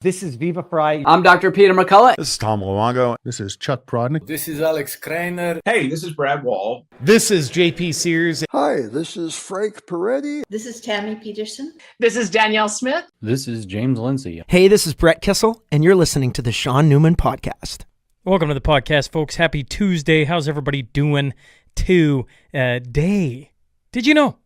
This is Viva Fry. I'm Dr. Peter McCullough. This is Tom Luongo. This is Chuck Prodnick. This is Alex Kreiner. Hey, this is Brad Wall. This is JP Sears. Hi, this is Frank Peretti. This is Tammy Peterson. This is Danielle Smith. This is James Lindsay. Hey, this is Brett Kissel, and you're listening to the Shaun Newman Podcast. Welcome to the podcast, folks. Happy Tuesday. How's everybody doing today? Did you know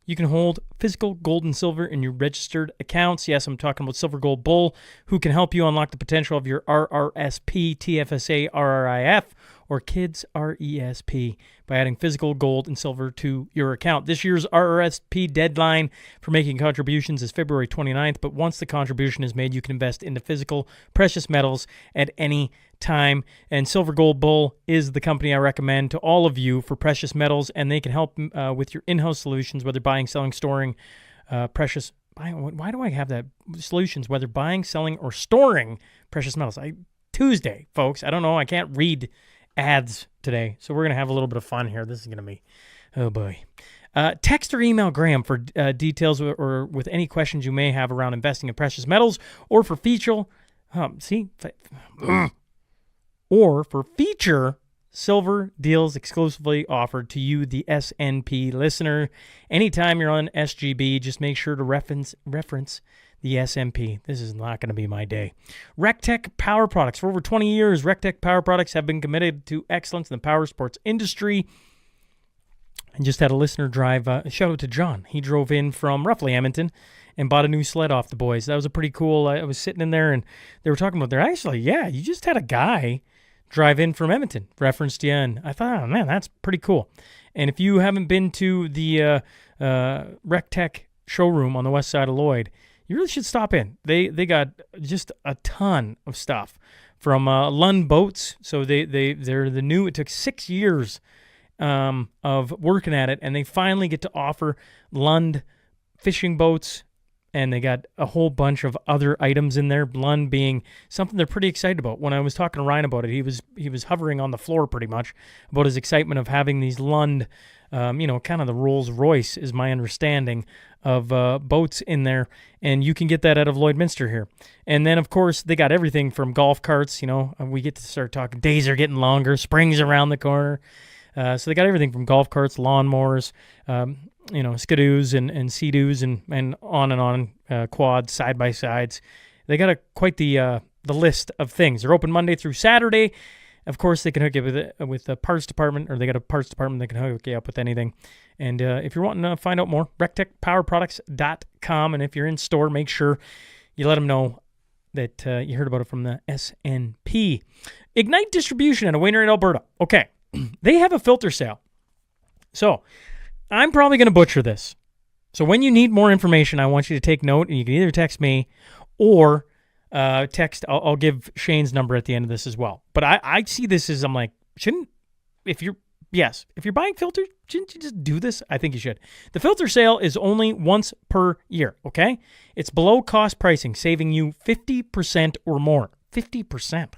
you can hold physical gold and silver in your registered accounts? Yes, I'm talking about Silver Gold Bull, who can help you unlock the potential of your RRSP, TFSA, RRIF, or Kids RESP by adding physical gold and silver to your account. This year's RRSP deadline for making contributions is February 29th, but once the contribution is made, you can invest into physical precious metals at any time. And Silver Gold Bull is the company I recommend to all of you for precious metals, and they can help with your in-house solutions, whether buying, selling, storing precious. Why do I have that? Solutions, whether buying, selling, or storing precious metals. Tuesday, folks. I don't know. I can't read ads today, so we're going to have a little bit of fun here. This is going to be, oh boy. Text or email Grahame for details or with any questions you may have around investing in precious metals, or for feature silver deals exclusively offered to you, the SNP listener. Anytime you're on SGB, just make sure to reference the SNP. This is not going to be my day. Rectech Power Products. For over 20 years, Rectech Power Products have been committed to excellence in the power sports industry. I just had a listener drive, shout out to John. He drove in from roughly Edmonton and bought a new sled off the boys. That was a pretty cool, I was sitting in there and they were talking about, you just had a guy drive in from Edmonton, referenced you, and I thought, oh man, that's pretty cool. And if you haven't been to the Rectech showroom on the west side of Lloyd, you really should stop in. They got just a ton of stuff from Lund boats. So they're the new. It took 6 years of working at it, and they finally get to offer Lund fishing boats. And they got a whole bunch of other items in there. Lund being something they're pretty excited about. When I was talking to Ryan about it, he was hovering on the floor pretty much about his excitement of having these Lund, kind of the Rolls Royce is my understanding of boats in there. And you can get that out of Lloydminster here. And then, of course, they got everything from golf carts. We get to start talking. Days are getting longer. Spring's around the corner. So they got everything from golf carts, lawnmowers, skidoos and sea-doos and on, quads, side-by-sides. They got quite the list of things. They're open Monday through Saturday. Of course, they can hook you with the parts department, or they got a parts department that can hook you up with anything. And if you're wanting to find out more, rectechpowerproducts.com. And if you're in store, make sure you let them know that you heard about it from the SNP. Ignite Distribution out of Wainwright, Alberta. Okay, they have a filter sale. So I'm probably going to butcher this. So when you need more information, I want you to take note, and you can either text me or text. I'll give Shane's number at the end of this as well. But I see this as, I'm like, if you're buying filters, shouldn't you just do this? I think you should. The filter sale is only once per year, okay? It's below cost pricing, saving you 50% or more. 50%.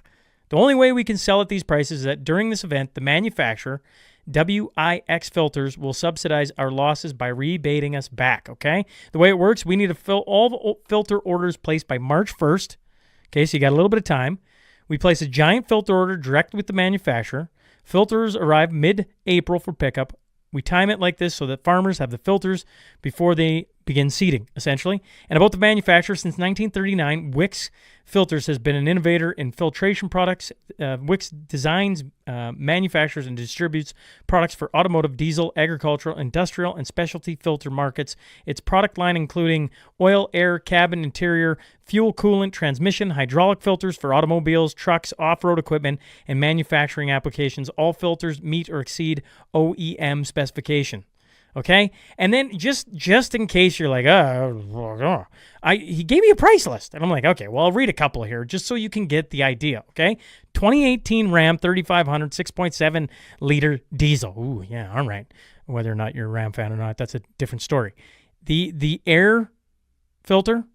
The only way we can sell at these prices is that during this event, the manufacturer, WIX Filters, will subsidize our losses by rebating us back, okay? The way it works, we need to fill all the filter orders placed by March 1st, okay? So you got a little bit of time. We place a giant filter order direct with the manufacturer. Filters arrive mid-April for pickup. We time it like this so that farmers have the filters before they begin seeding, essentially. And about the manufacturer, since 1939, WIX Filters has been an innovator in filtration products. WIX designs, manufactures, and distributes products for automotive, diesel, agricultural, industrial, and specialty filter markets. Its product line including oil, air, cabin, interior, fuel, coolant, transmission, hydraulic filters for automobiles, trucks, off-road equipment, and manufacturing applications. All filters meet or exceed OEM specification. Okay, and then just in case you're like, he gave me a price list, and I'm like, okay, well, I'll read a couple here just so you can get the idea. Okay, 2018 Ram 3500 6.7 liter diesel. Ooh, yeah, all right. Whether or not you're a Ram fan or not, that's a different story. The air filter,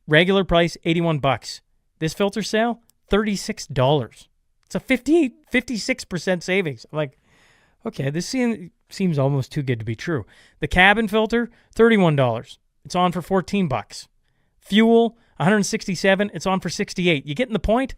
regular price $81. This filter sale $36. It's a 56% savings. I'm like, okay, this seems almost too good to be true. The cabin filter, $31. It's on for $14. Fuel, 167. It's on for 68. You getting the point?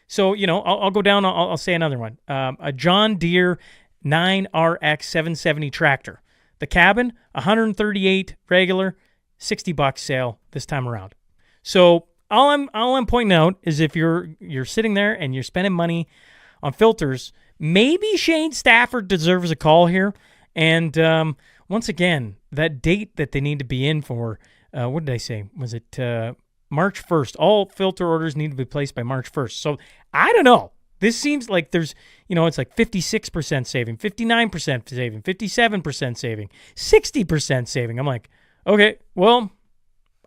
So, I'll go down. I'll say another one. A John Deere 9RX 770 tractor. The cabin, 138 regular, $60 sale this time around. So all I'm pointing out is if you're sitting there and you're spending money on filters, maybe Shane Stafford deserves a call here. And once again, that date that they need to be in for, what did I say? Was it March 1st? All filter orders need to be placed by March 1st. So I don't know. This seems like there's, it's like 56% saving, 59% saving, 57% saving, 60% saving. I'm like, okay, well,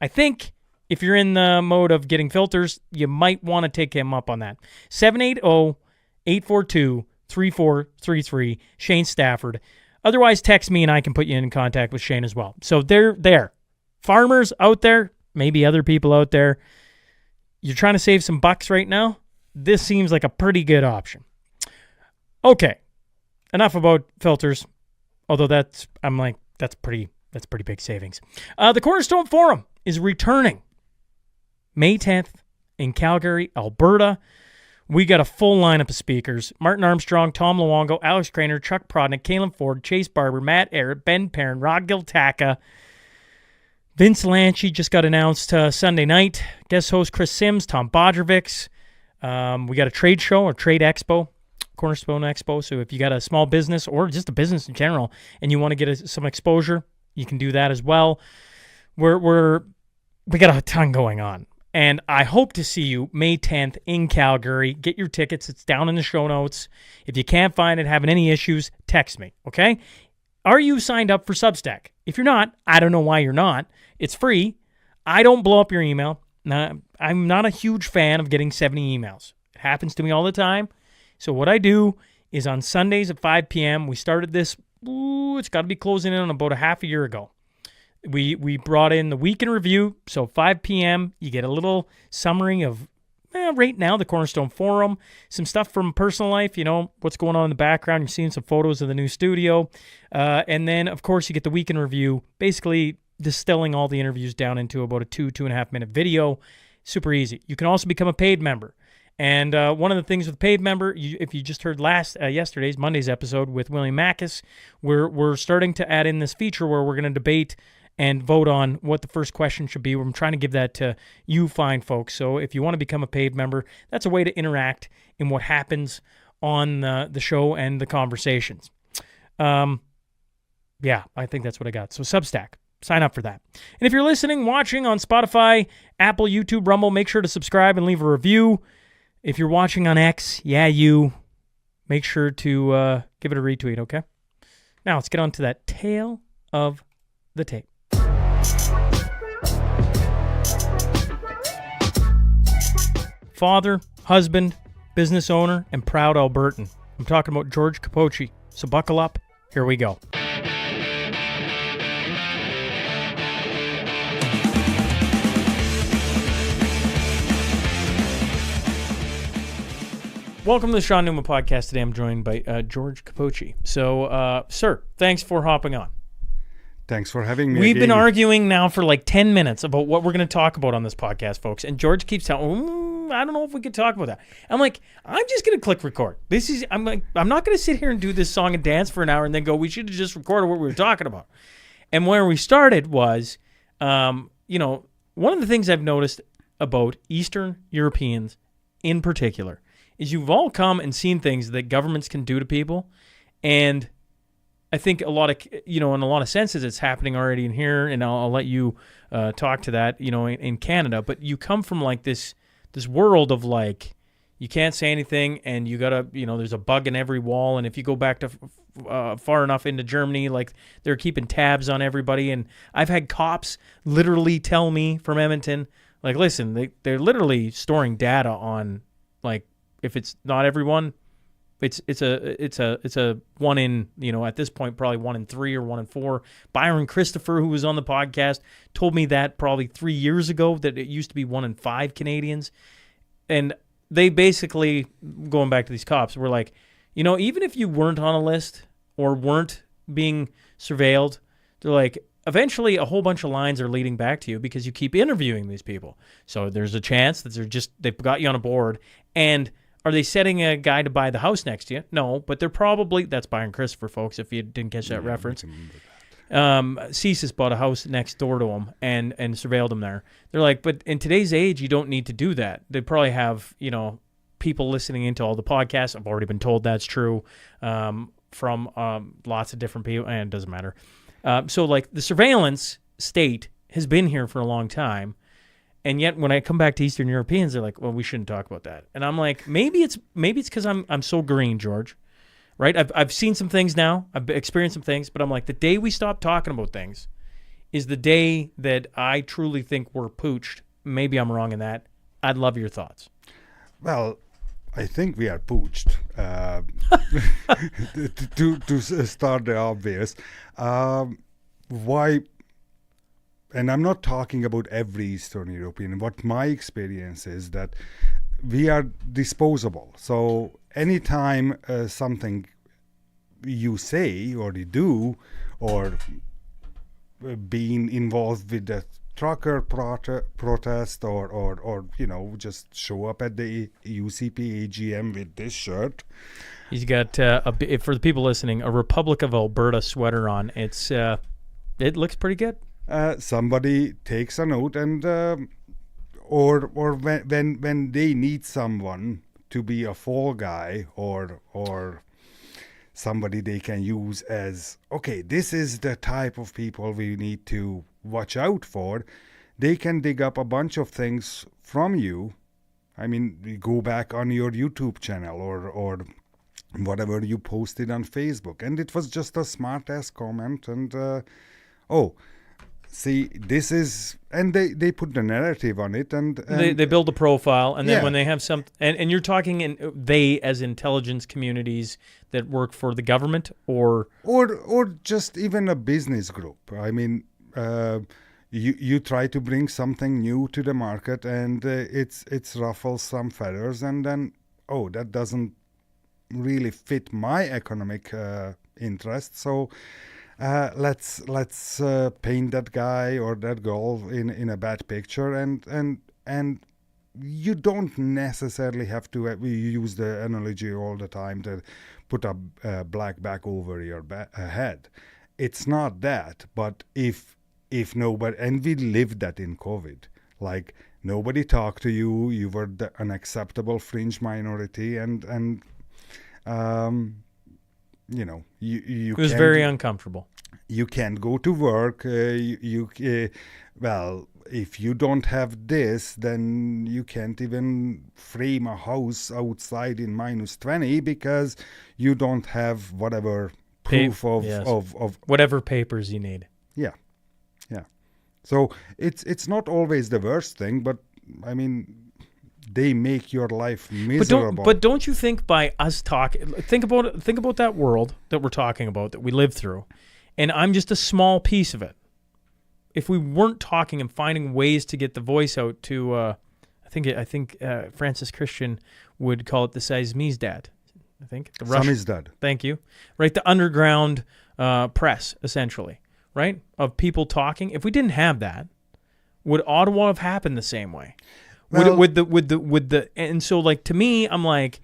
I think if you're in the mode of getting filters, you might want to take him up on that. 780-842-3433, Shane Stafford. Otherwise, text me and I can put you in contact with Shane as well. So they're there. Farmers out there, maybe other people out there, you're trying to save some bucks right now. This seems like a pretty good option. Okay, enough about filters. Although that's pretty big savings. The Cornerstone Forum is returning May 10th in Calgary, Alberta. We got a full lineup of speakers: Martin Armstrong, Tom Luongo, Alex Craner, Chuck Prodnick, Kalen Ford, Chase Barber, Matt Ehret, Ben Perrin, Rod Giltaka. Vince Lanci just got announced Sunday night. Guest host Chris Sims, Tom Bodrovics. We got a trade show or trade expo, Cornerstone Expo. So if you got a small business or just a business in general and you want to get some exposure, you can do that as well. We got a ton going on. And I hope to see you May 10th in Calgary. Get your tickets. It's down in the show notes. If you can't find it, having any issues, text me, okay? Are you signed up for Substack? If you're not, I don't know why you're not. It's free. I don't blow up your email. Now, I'm not a huge fan of getting 70 emails. It happens to me all the time. So what I do is on Sundays at 5 p.m., we started this, it's got to be closing in on about a half a year ago. We brought in the week in review. So 5 p.m., you get a little summary of right now the Cornerstone Forum, some stuff from personal life, what's going on in the background. You're seeing some photos of the new studio. And then, of course, you get the week in review, basically distilling all the interviews down into about a 2.5 minute video. Super easy. You can also become a paid member. And one of the things with paid member, if you just heard Monday's episode with William Mackus, we're starting to add in this feature where we're going to debate and vote on what the first question should be. I'm trying to give that to you fine folks. So if you want to become a paid member, that's a way to interact in what happens on the show and the conversations. I think that's what I got. So Substack. Sign up for that. And if you're listening, watching on Spotify, Apple, YouTube, Rumble, make sure to subscribe and leave a review. If you're watching on X, make sure to give it a retweet, okay? Now let's get on to that tale of the tape. Father, husband, business owner, and proud Albertan. I'm talking about George Kapocs. So buckle up. Here we go. Welcome to the Shaun Newman Podcast. Today I'm joined by George Kapocs. So, sir, thanks for hopping on. Thanks for having me. We've been arguing now for like 10 minutes about what we're going to talk about on this podcast, folks. And George keeps telling, I don't know if we could talk about that. I'm like, I'm just going to click record. I'm not going to sit here and do this song and dance for an hour and then go, we should have just recorded what we were talking about. And where we started was, one of the things I've noticed about Eastern Europeans in particular is you've all come and seen things that governments can do to people. And I think in a lot of senses, it's happening already in here, and I'll let you talk to that, in Canada. But you come from like this world of like, you can't say anything, and you gotta, there's a bug in every wall. And if you go back to far enough into Germany, like they're keeping tabs on everybody. And I've had cops literally tell me from Edmonton, like, listen, they're literally storing data on, like, if it's not everyone. It's a one in, at this point, probably 1 in 3 or 1 in 4. Byron Christopher, who was on the podcast, told me that probably 3 years ago, that it used to be 1 in 5 Canadians. And they basically, going back to these cops, were like, even if you weren't on a list or weren't being surveilled, they're like, eventually a whole bunch of lines are leading back to you because you keep interviewing these people. So there's a chance that they've got you on a board. And are they setting a guy to buy the house next to you? No, but they're probably, that's Byron Christopher, folks, if you didn't catch that reference. CSIS bought a house next door to him and surveilled him there. They're like, but in today's age, you don't need to do that. They probably have, people listening into all the podcasts. I've already been told that's true from lots of different people, and it doesn't matter. So like the surveillance state has been here for a long time. And yet when I come back to Eastern Europeans, they're like, well, we shouldn't talk about that. And I'm like, maybe it's because I'm so green, George. Right? I've seen some things now. I've experienced some things, but I'm like, the day we stop talking about things is the day that I truly think we're pooched. Maybe I'm wrong in that. I'd love your thoughts. Well, I think we are pooched. To start the obvious. Why? And I'm not talking about every Eastern European. What my experience is that we are disposable. So anytime something you say or you do, or being involved with the trucker protest, or just show up at the UCP AGM with this shirt. He's got for the people listening, a Republic of Alberta sweater on. It looks pretty good. Somebody takes a note, and or when they need someone to be a fall guy or somebody they can use as, okay, this is the type of people we need to watch out for, they can dig up a bunch of things from you. I mean, we go back on your YouTube channel or whatever you posted on Facebook, and it was just a smart-ass comment, and see, this is, and they put the narrative on it, and they build a profile, and then yeah. when they have some, and you're talking they as intelligence communities that work for the government, or just even a business group. I mean, you try to bring something new to the market, and it's ruffles some feathers, and then that doesn't really fit my economic interest, so. Let's paint that guy or that girl in a bad picture, and you don't necessarily have to. We use the analogy all the time to put a black bag over your head. It's not that, but if nobody, and we lived that in COVID, like nobody talked to you, you were the unacceptable fringe minority, and you it was very uncomfortable. You can't go to work. Well, if you don't have this, then you can't even frame a house outside in -20 because you don't have whatever proof of whatever papers you need. Yeah. So it's not always the worst thing, but I mean, they make your life miserable. But don't you think by us talking, think about that world that we're talking about, that we live through, and I'm just a small piece of it. If we weren't talking and finding ways to get the voice out to, I think Francis Christian would call it the Samizdat. I think the Samizdat. Thank you. Right, the underground press, essentially, right, of people talking. If we didn't have that, would Ottawa have happened the same way? Well, Would the and so, like, to me, I'm like,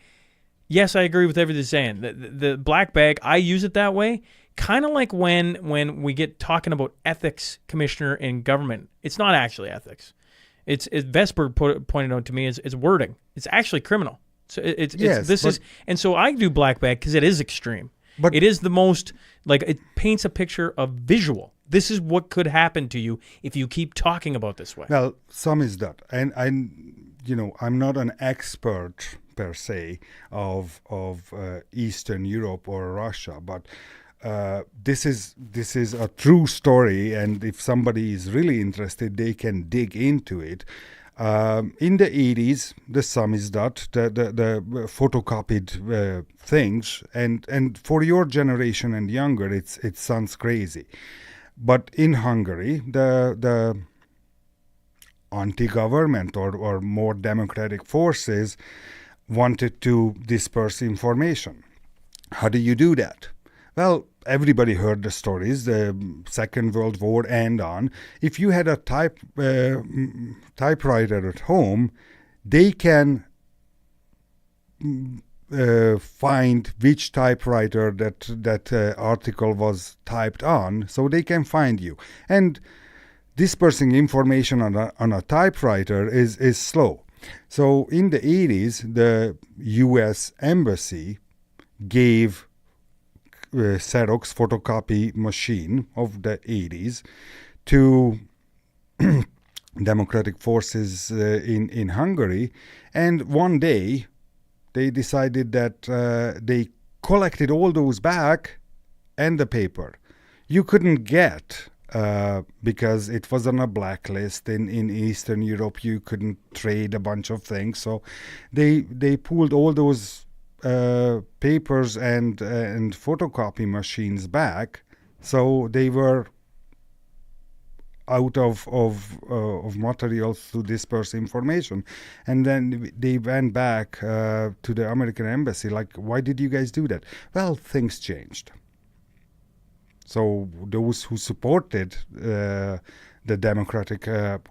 yes, I agree with everything you're saying. The black bag, I use it that way. Kind of like when we get talking about ethics commissioner in government, it's not actually ethics. It's Vesper pointed out to me is wording. It's actually criminal. So and so I do black bag because it is extreme. But it is the most, like, it paints a picture of visual. This is what could happen to you if you keep talking about this way. Well, some is that, and I'm not an expert per se of Eastern Europe or Russia, but this is a true story, and if somebody is really interested, they can dig into it. In the 80s, the samizdat, the photocopied things, and for your generation and younger, it sounds crazy. But in Hungary, the anti-government or more democratic forces wanted to disperse information. How do you do that? Well, everybody heard the stories, the Second World War and on. If you had a typewriter at home, they can find which typewriter that article was typed on, so they can find you. And dispersing information on a typewriter is slow. So in the 80s, the U.S. Embassy gave Xerox photocopy machine of the 80s to democratic forces in Hungary. And one day, they decided that they collected all those back and the paper. You couldn't get, because it was on a blacklist in Eastern Europe, you couldn't trade a bunch of things. So they pulled all those papers and photocopy machines back. So they were out of materials to disperse information. And then they went back to the American embassy, like, why did you guys do that? Well, things changed. So those who supported the democratic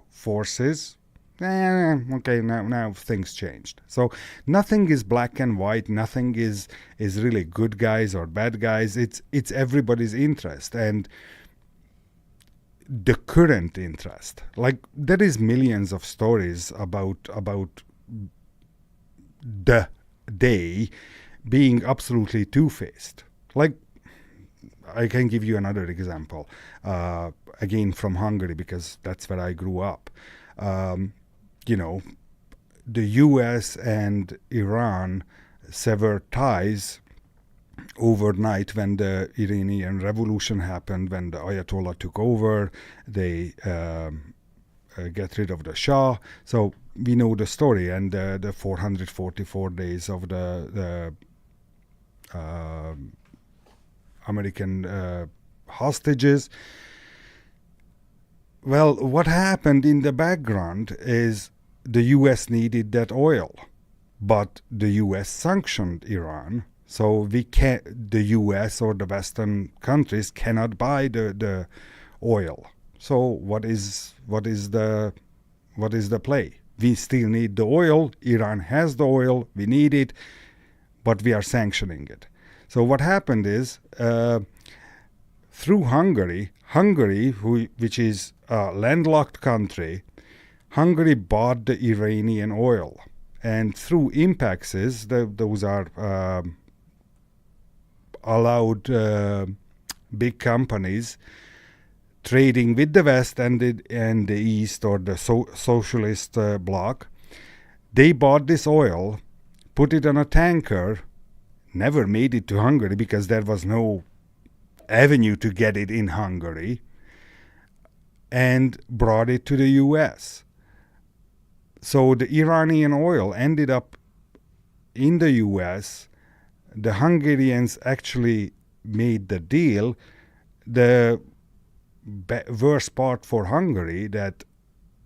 forces, okay, now things changed. So nothing is black and white. Nothing is really good guys or bad guys. It's everybody's interest and the current interest. Like, there is millions of stories about the day being absolutely two-faced. Like, I can give you another example, again from Hungary, because that's where I grew up. The U.S. and Iran severed ties overnight when the Iranian Revolution happened, when the Ayatollah took over. They get rid of the Shah. So we know the story, and the 444 days of the American hostages. Well, what happened in the background is the U.S. needed that oil, but the U.S. sanctioned Iran, so the U.S. or the Western countries cannot buy the oil. So what is the play? We still need the oil. Iran has the oil. We need it, but we are sanctioning it. So what happened is, through Hungary, which is a landlocked country, Hungary bought the Iranian oil. And through impexes, those are allowed big companies trading with the West and the East, or the socialist bloc. They bought this oil, put it on a tanker, never made it to Hungary because there was no avenue to get it in Hungary, and brought it to the U.S. So the Iranian oil ended up in the U.S. The Hungarians actually made the deal. The worst part for Hungary, that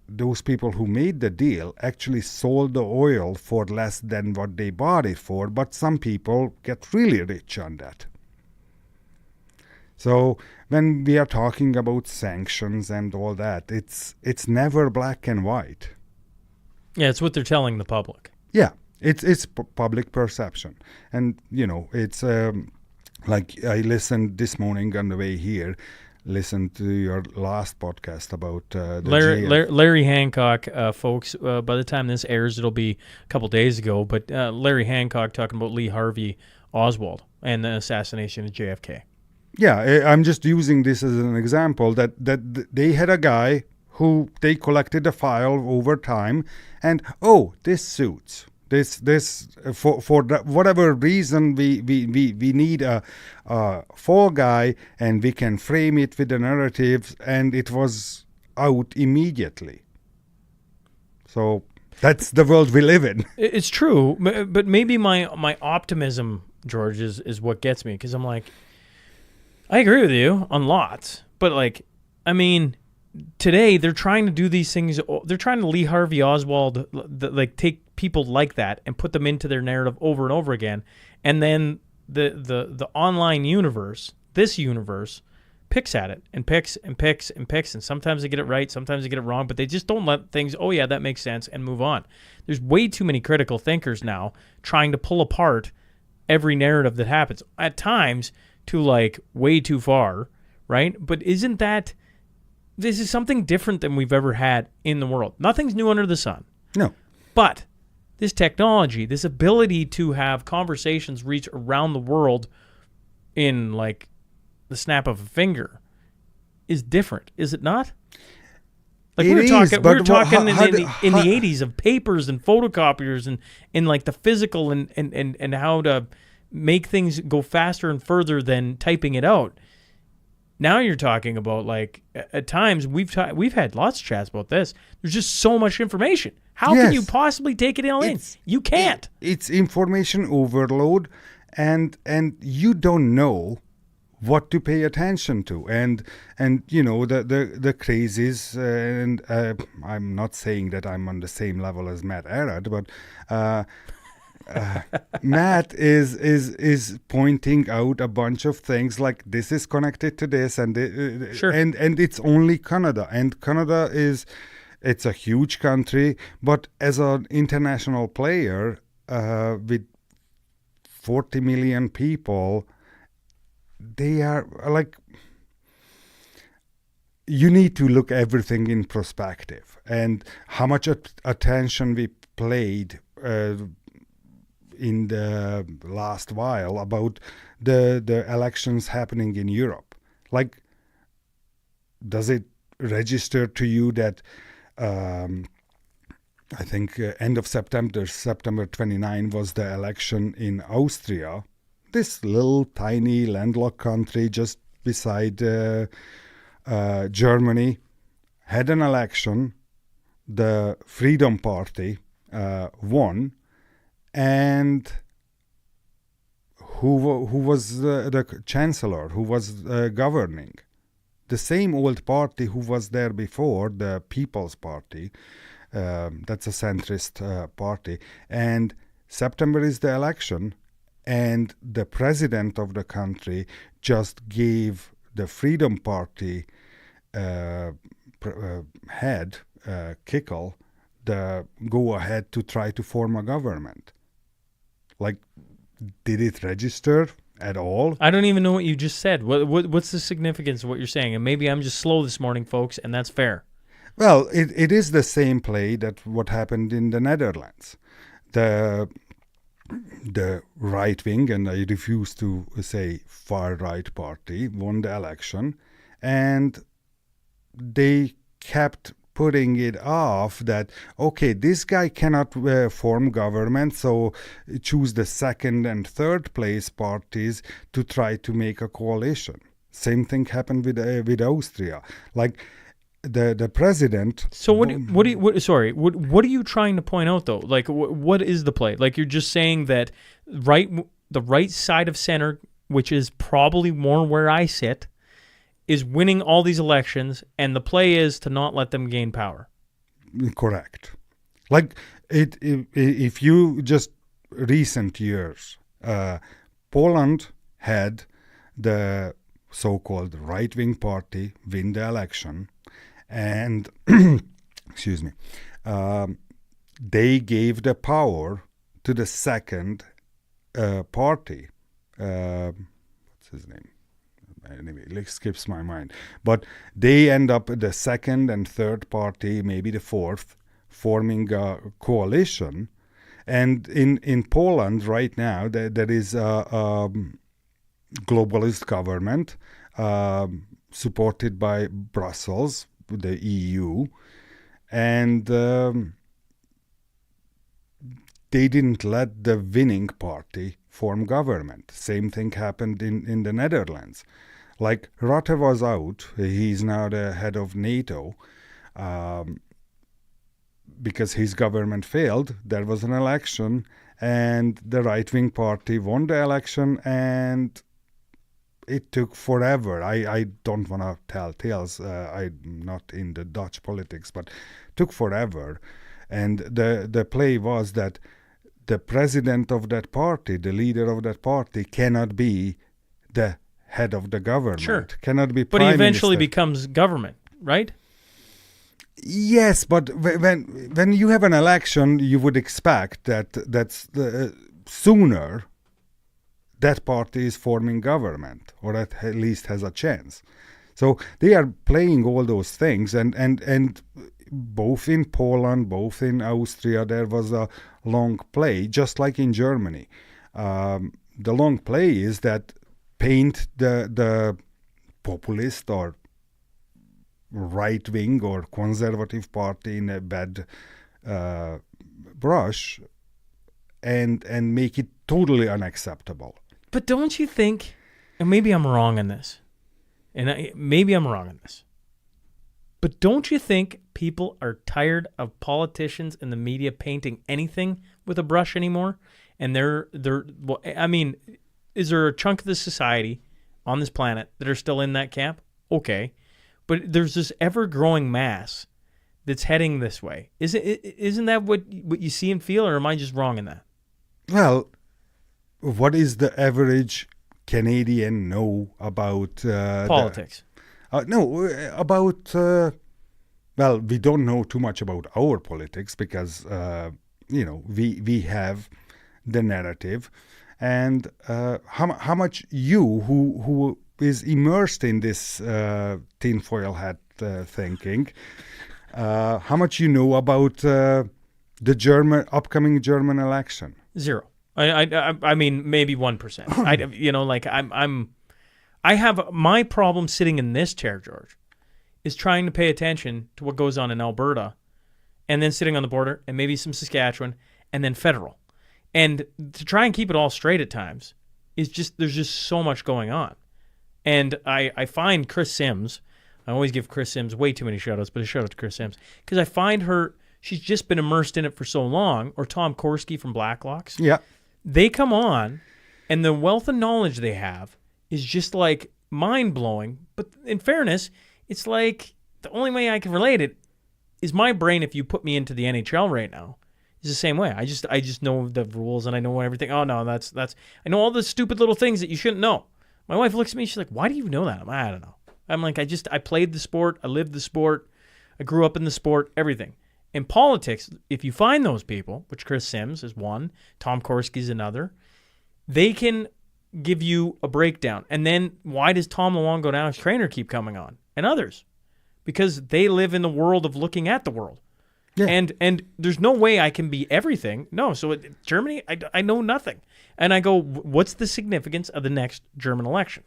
those people who made the deal actually sold the oil for less than what they bought it for, but some people get really rich on that. So when we are talking about sanctions and all that, it's never black and white. Yeah, it's what they're telling the public. Yeah, it's public perception. And, it's like I listened this morning on the way here, listened to your last podcast about Larry Hancock, folks. By the time this airs, it'll be a couple days ago, but Larry Hancock talking about Lee Harvey Oswald and the assassination of JFK. Yeah, I'm just using this as an example that they had a guy who they collected the file over time, and this suits this for whatever reason we need a fall guy, and we can frame it with the narrative, and it was out immediately. So that's the world we live in. It's true, but maybe my optimism, George, is what gets me, because I'm like, I agree with you on lots, but today they're trying to do these things. They're trying to Lee Harvey Oswald, take people like that and put them into their narrative over and over again, and then the online universe, this universe, picks at it and picks and picks and picks, and sometimes they get it right, sometimes they get it wrong, but they just don't let things, oh yeah, that makes sense, and move on. There's way too many critical thinkers now trying to pull apart every narrative that happens, at times to like way too far, right? But isn't that, this is something different than we've ever had in the world. Nothing's new under the sun. No. But this technology, this ability to have conversations reach around the world in like the snap of a finger is different, is it not? Like we were talking in the 80s of papers and photocopiers and like the physical and how to make things go faster and further than typing it out. Now you're talking about, like, at times we've had lots of chats about this. There's just so much information. How can you possibly take it all in? You can't. It's information overload, and you don't know what to pay attention to, and you know the crazies, and I'm not saying that I'm on the same level as Matt Arad, but Matt is pointing out a bunch of things like this is connected to this, and Sure. and it's only Canada, and Canada it's a huge country, but as an international player with 40 million people, they are like, you need to look everything in perspective, and how much attention we played in the last while about the elections happening in Europe. Like, does it register to you that I think end of September 29 was the election in Austria, this little tiny landlocked country just beside Germany, had an election. The Freedom Party won, and who was the chancellor, who was governing? The same old party who was there before, the People's Party. That's a centrist party. And September is the election, and the president of the country just gave the Freedom Party head, Kickle, the go-ahead to try to form a government. Like, did it register at all? I don't even know what you just said. What's the significance of what you're saying? And maybe I'm just slow this morning, folks, and that's fair. Well, it is the same play that what happened in the Netherlands. The right wing, and I refuse to say far right party, won the election, and they kept putting it off that, okay, this guy cannot form government, so choose the second and third place parties to try to make a coalition. Same thing happened with Austria. Like, the president. So what are you trying to point out though? Like what is the play? Like, you're just saying that the right side of center, which is probably more where I sit, is winning all these elections, and the play is to not let them gain power. Correct. Like, if you just recent years, Poland had the so-called right-wing party win the election, and excuse me, they gave the power to the second party. What's his name? Anyway, it skips my mind. But they end up the second and third party, maybe the fourth, forming a coalition. And in Poland right now, there is a globalist government supported by Brussels, the EU, and they didn't let the winning party form government. Same thing happened in the Netherlands. Like, Rutte was out. He's now the head of NATO. Because his government failed, there was an election, and the right-wing party won the election, and it took forever. I don't want to tell tales. I'm not in the Dutch politics, but it took forever. And the play was that the president of that party, the leader of that party, cannot be the head of the government. Sure. Cannot be But prime he eventually minister. becomes government, right? Yes, but when you have an election, you would expect that's sooner that party is forming government, or at least has a chance. So they are playing all those things, and both in Poland, both in Austria, there was a long play, just like in Germany. The long play is that paint the populist or right-wing or conservative party in a bad brush and make it totally unacceptable. But don't you think, and maybe I'm wrong on this, but don't you think people are tired of politicians and the media painting anything with a brush anymore? And well, I mean, is there a chunk of the society on this planet that are still in that camp? Okay. But there's this ever-growing mass that's heading this way. Isn't that what you see and feel, or am I just wrong in that? Well, what is the average Canadian know about Politics? Well, we don't know too much about our politics because we have the narrative, and how much you who is immersed in this tinfoil hat thinking, how much you know about the upcoming German election? Zero. I mean, maybe 1%. I have my problem sitting in this chair, George, is trying to pay attention to what goes on in Alberta, and then sitting on the border, and maybe some Saskatchewan, and then federal, and to try and keep it all straight at times is just there's just so much going on, and I find Chris Sims. I always give Chris Sims way too many shout-outs, but a shout-out to Chris Sims because I find she's just been immersed in it for so long, or Tom Korski from Blacklocks. Yeah. They come on, and the wealth of knowledge they have is just like mind-blowing. But in fairness, it's like the only way I can relate it is my brain, if you put me into the NHL right now, is the same way. I just know the rules and I know everything. Oh, no, that's I know all the stupid little things that you shouldn't know. My wife looks at me, she's like, why do you know that? I don't know. I'm like, I played the sport, I lived the sport, I grew up in the sport, everything. In politics, if you find those people, which Chris Sims is one, Tom Korski is another, they can give you a breakdown. And then why does Tom Luongo now, his trainer, keep coming on? And others. Because they live in the world of looking at the world. Yeah. And there's no way I can be everything. No, so Germany, I know nothing. And I go, what's the significance of the next German election?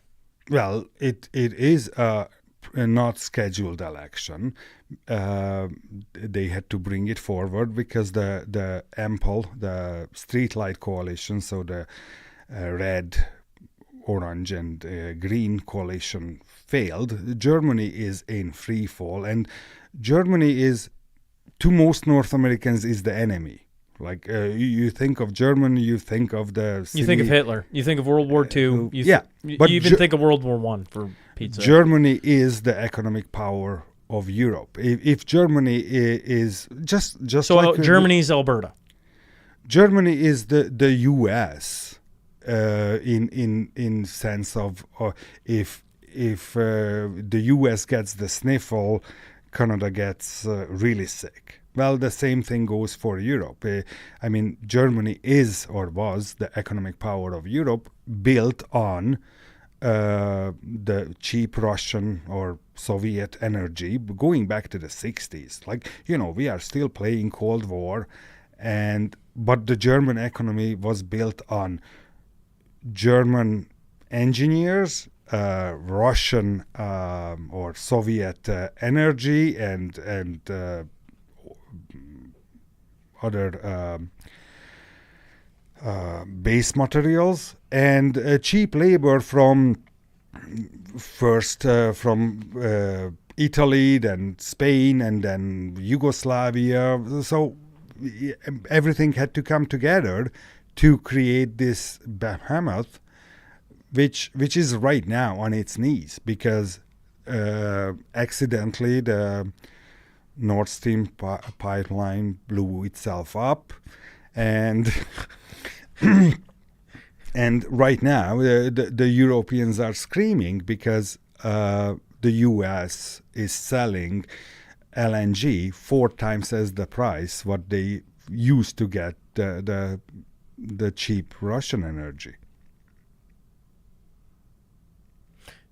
Well, it is a not scheduled election. They had to bring it forward because the AMPL, the streetlight coalition, so the red, orange, and green coalition failed. Germany is in free fall, and Germany is, to most North Americans, is the enemy. Like you think of Germany, you think of the city, you think of Hitler, you think of World War II, you even think of World War I for pizza. Germany is the economic power of Europe. If Germany is just so like Germany's Alberta. Germany is the U.S. In sense of if the U.S. gets the sniffle, Canada gets really sick. Well, the same thing goes for Europe. I mean, Germany is or was the economic power of Europe, built on the cheap Russian or Soviet energy going back to the 60s. Like, we are still playing Cold War, but the German economy was built on German engineers, Russian or Soviet energy, and other base materials, and cheap labor from Italy, then Spain, and then Yugoslavia. So everything had to come together to create this behemoth, which is right now on its knees because accidentally the Nord Stream pipeline blew itself up, And and right now the Europeans are screaming because the US is selling LNG 4 times as the price what they used to get the cheap Russian energy.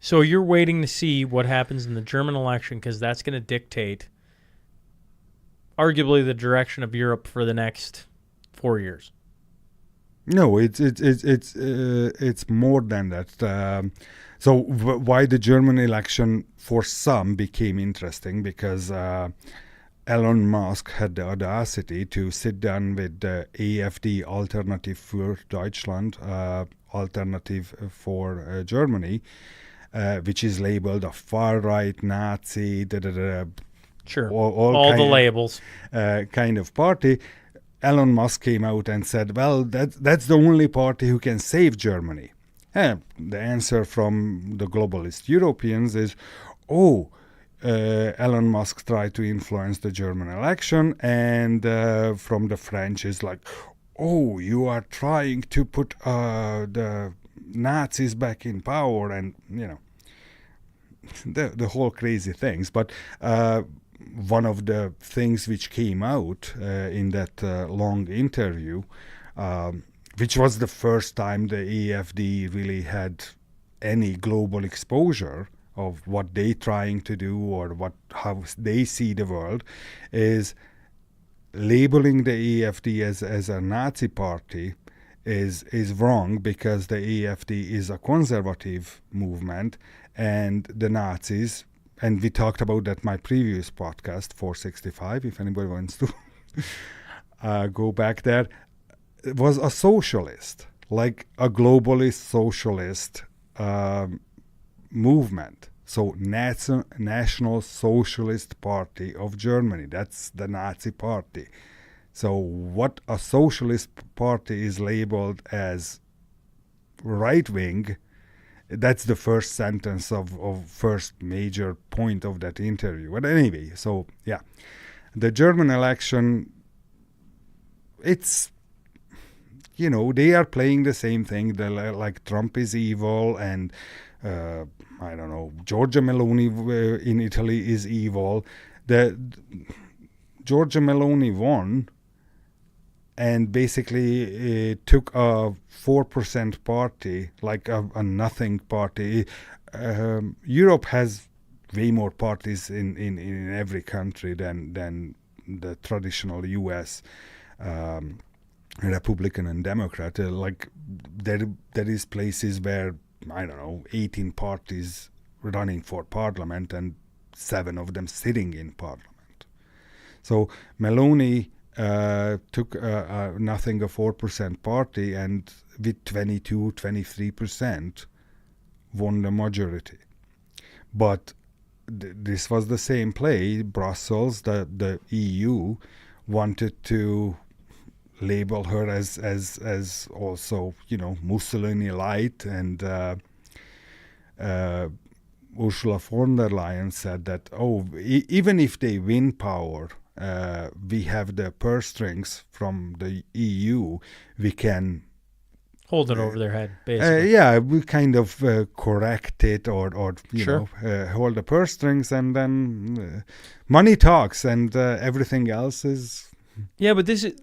So you're waiting to see what happens in the German election because that's going to dictate arguably the direction of Europe for the next 4 years. No, it's more than that. So why the German election for some became interesting because Elon Musk had the audacity to sit down with the AfD, Alternative für Deutschland, Alternative for Germany, which is labeled a far-right Nazi, Sure, all the labels. Kind of party. Elon Musk came out and said, well, that's the only party who can save Germany. And the answer from the globalist Europeans is, Elon Musk tried to influence the German election, and from the French is like, you are trying to put the Nazis back in power, and the whole crazy things. But one of the things which came out in that long interview, which was the first time the AfD really had any global exposure of what they trying to do or how they see the world, is labeling the AfD as a Nazi party is wrong, because the AfD is a conservative movement, and the Nazis, and we talked about that in my previous podcast 465, if anybody wants to go back there, was a socialist, like a globalist socialist movement. So National Socialist Party of Germany, that's the Nazi party. So what a socialist party is labeled as right-wing, that's the first sentence of first major point of that interview. But anyway, so yeah, the German election, it's, they are playing the same thing. They're like Trump is evil, and I don't know, Giorgia Meloni in Italy is evil. The Giorgia Meloni won, and basically took a 4% party, like a nothing party. Europe has way more parties in every country than the traditional U.S. Republican and Democrat. Like there is places where, I don't know, 18 parties running for parliament and 7 of them sitting in parliament. So Meloni took nothing, a 4% party, and with 23% won the majority. But this was the same play. Brussels, the EU, wanted to label her as also, Mussolini light, and Ursula von der Leyen said that, even if they win power, we have the purse strings from the EU, we can hold it over their head, basically. We kind of correct it, or Sure. hold the purse strings, and then money talks, and everything else is... Yeah, but this is...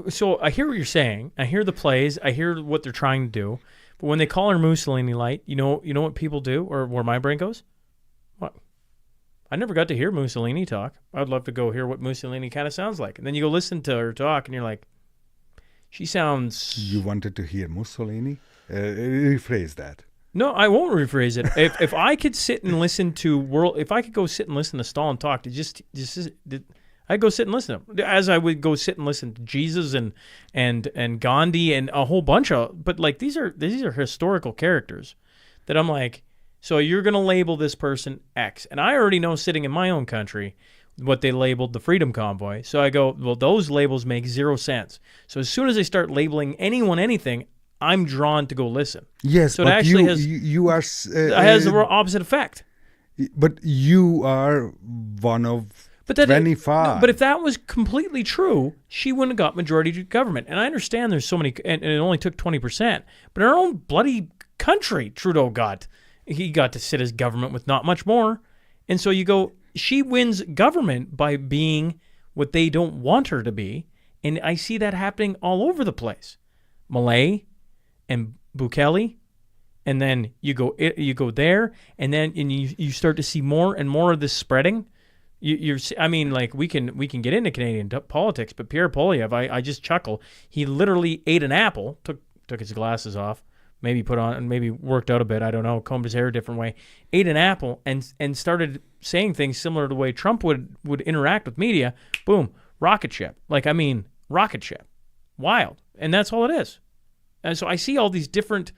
so I hear what you're saying. I hear the plays. I hear what they're trying to do. But when they call her Mussolini light, you know what people do, or where my brain goes? What? I never got to hear Mussolini talk. I'd love to go hear what Mussolini kind of sounds like. And then you go listen to her talk, and you're like, she sounds... You wanted to hear Mussolini? Rephrase that. No, I won't rephrase it. If I could sit and listen to if I could go sit and listen to Stalin talk, I'd go sit and listen to him, as I would go sit and listen to Jesus and Gandhi and a whole bunch of. But like these are historical characters that I'm like, so you're gonna label this person X, and I already know, sitting in my own country, what they labeled the Freedom Convoy. So I go, well, those labels make 0 sense. So as soon as they start labeling anyone anything, I'm drawn to go listen. Yes, so but it actually you are it has the opposite effect. But you are one of But that 25. No, but if that was completely true, she wouldn't have got majority government. And I understand there's so many, and it only took 20%. But in our own bloody country, Trudeau he got to sit as government with not much more. And so you go, she wins government by being what they don't want her to be. And I see that happening all over the place. Malay and Bukele, and then you go there, and then you start to see more and more of this spreading. I mean, like we can get into Canadian politics, but Pierre Poilievre, I just chuckle. He literally ate an apple, took his glasses off, maybe worked out a bit, I don't know, combed his hair a different way, ate an apple and started saying things similar to the way Trump would interact with media. Boom, rocket ship. Rocket ship. Wild. And that's all it is. And so I see all these different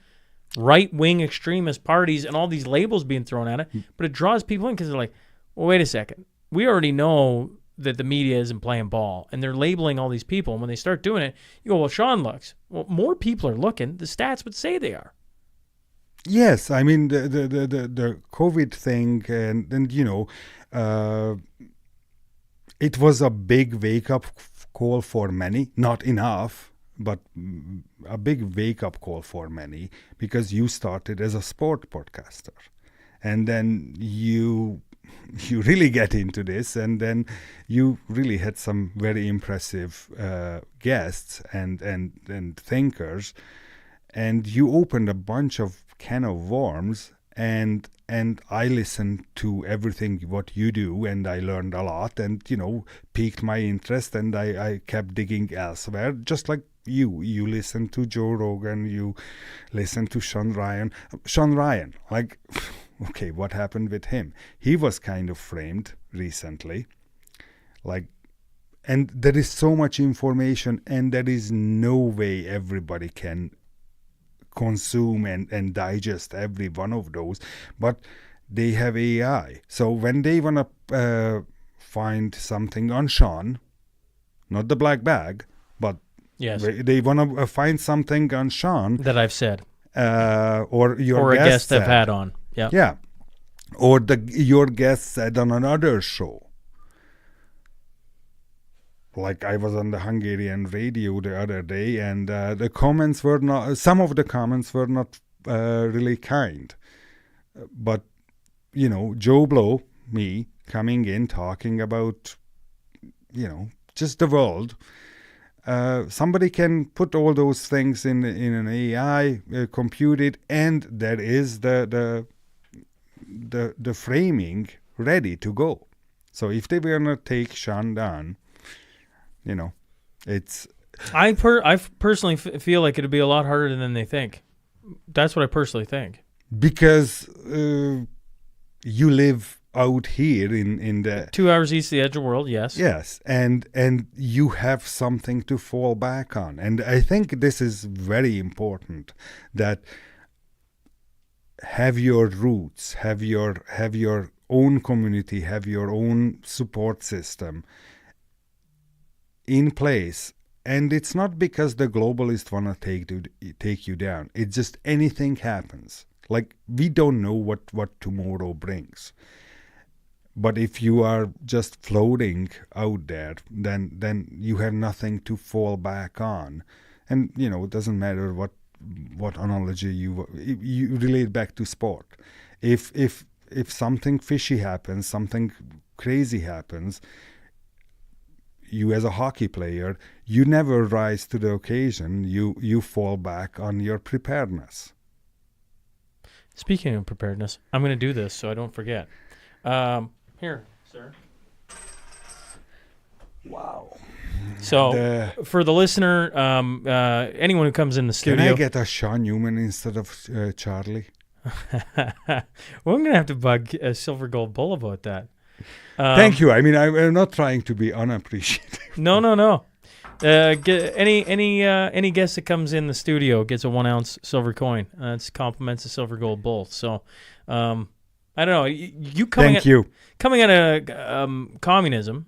right-wing extremist parties and all these labels being thrown at it, but it draws people in because they're like, well, wait a second. We already know that the media isn't playing ball, and they're labeling all these people. And when they start doing it, you go, well, Shaun looks. Well, more people are looking. The stats would say they are. Yes, I mean the COVID thing, and it was a big wake-up call for many. Not enough, but a big wake-up call for many, because you started as a sport podcaster, and then you really get into this, and then you really had some very impressive guests and thinkers, and you opened a bunch of can of worms, and I listened to everything what you do, and I learned a lot, and piqued my interest, and I kept digging elsewhere, just like you listen to Joe Rogan, you listen to Shaun Ryan, like okay, what happened with him? He was kind of framed recently, and there is so much information, and there is no way everybody can consume and digest every one of those, but they have AI. So when they want to find something on Shaun, not the black bag, but yes, they want to find something on Shaun that I've said, or your a guest guest said, I've had on, yeah, or your guest said on another show. Like I was on the Hungarian radio the other day, and some of the comments were not really kind. But, Joe Blow, me, coming in, talking about, just the world. Somebody can put all those things in an AI, compute it, and there is the framing ready to go. So if they were not take Shaun down, it's. I personally feel like it'd be a lot harder than they think. That's what I personally think. Because you live out here in the 2 hours east of the edge of the world, yes. Yes, and you have something to fall back on, and I think this is very important, that have your roots, have your own community, have your own support system in place. And it's not because the globalists want to take you down. It's just anything happens. Like, we don't know what tomorrow brings. But if you are just floating out there, then you have nothing to fall back on. And, it doesn't matter what analogy you relate back to sport. If something fishy happens, something crazy happens, you as a hockey player, you never rise to the occasion. You fall back on your preparedness. Speaking of preparedness, I'm going to do this so I don't forget. Here, sir. Wow. So, for the listener, anyone who comes in the studio... Can I get a Shaun Newman instead of Charlie? Well, I'm going to have to bug Silver Gold Bull about that. Thank you. I mean, I'm not trying to be unappreciative. No. Any guest that comes in the studio gets a 1 ounce silver coin. It's compliments of Silver Gold Bull. So, I don't know. You coming out of communism,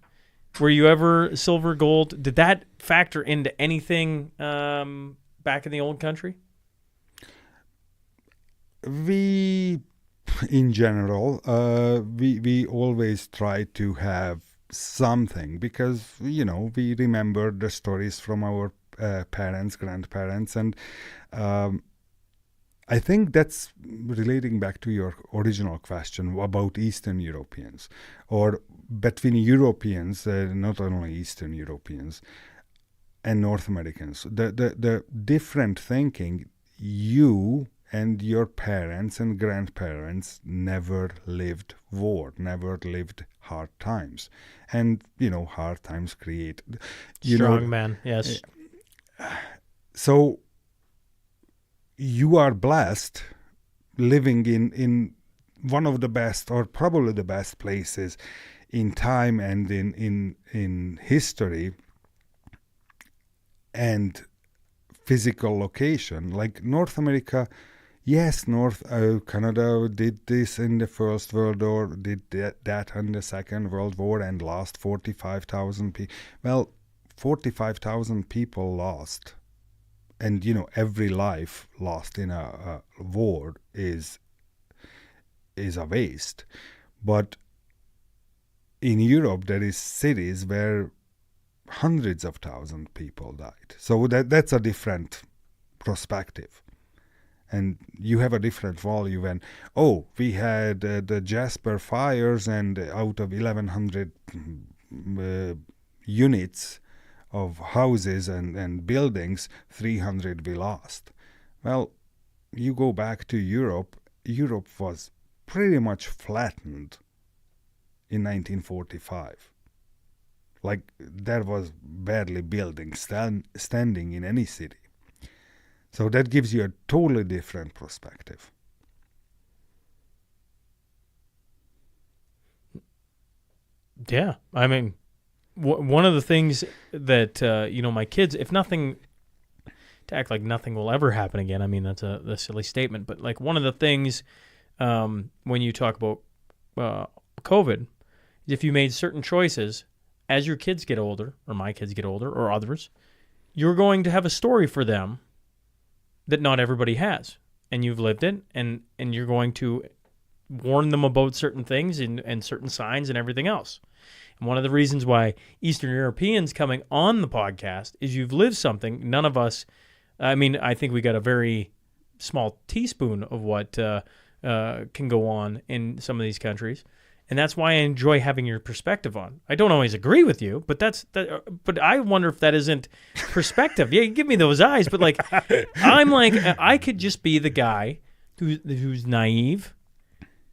were you ever silver gold? Did that factor into anything back in the old country? In general, we always try to have something, because we remember the stories from our parents, grandparents, and I think that's relating back to your original question about Eastern Europeans, or between Europeans, not only Eastern Europeans, and North Americans. The different thinking, you and your parents and grandparents never lived war, never lived hard times. And, hard times create... Strong man, yes. So you are blessed living in one of the best, or probably the best places in time and in history and physical location. Like North America, yes, Canada did this in the First World War, did that in the Second World War, and lost 45,000 people. Well, 45,000 people lost. And, every life lost in a war is a waste. But in Europe, there is cities where hundreds of thousands of people died. So that's a different perspective. And you have a different value when, we had the Jasper fires, and out of 1,100 units of houses and buildings, 300 we lost. Well, you go back to Europe, Europe was pretty much flattened in 1945. Like, there was barely building standing in any city. So that gives you a totally different perspective. Yeah, I mean, one of the things that, my kids, if nothing, to act like nothing will ever happen again, I mean, that's a silly statement, but like one of the things when you talk about COVID, is if you made certain choices, as your kids get older, or my kids get older, or others, you're going to have a story for them that not everybody has, and you've lived it, and you're going to warn them about certain things and certain signs and everything else. And one of the reasons why Eastern Europeans coming on the podcast is you've lived something none of us, I mean, I think we got a very small teaspoon of what can go on in some of these countries. And that's why I enjoy having your perspective on. I don't always agree with you, but but I wonder if that isn't perspective. Yeah, you give me those eyes, but like, I'm like, I could just be the guy who's naive,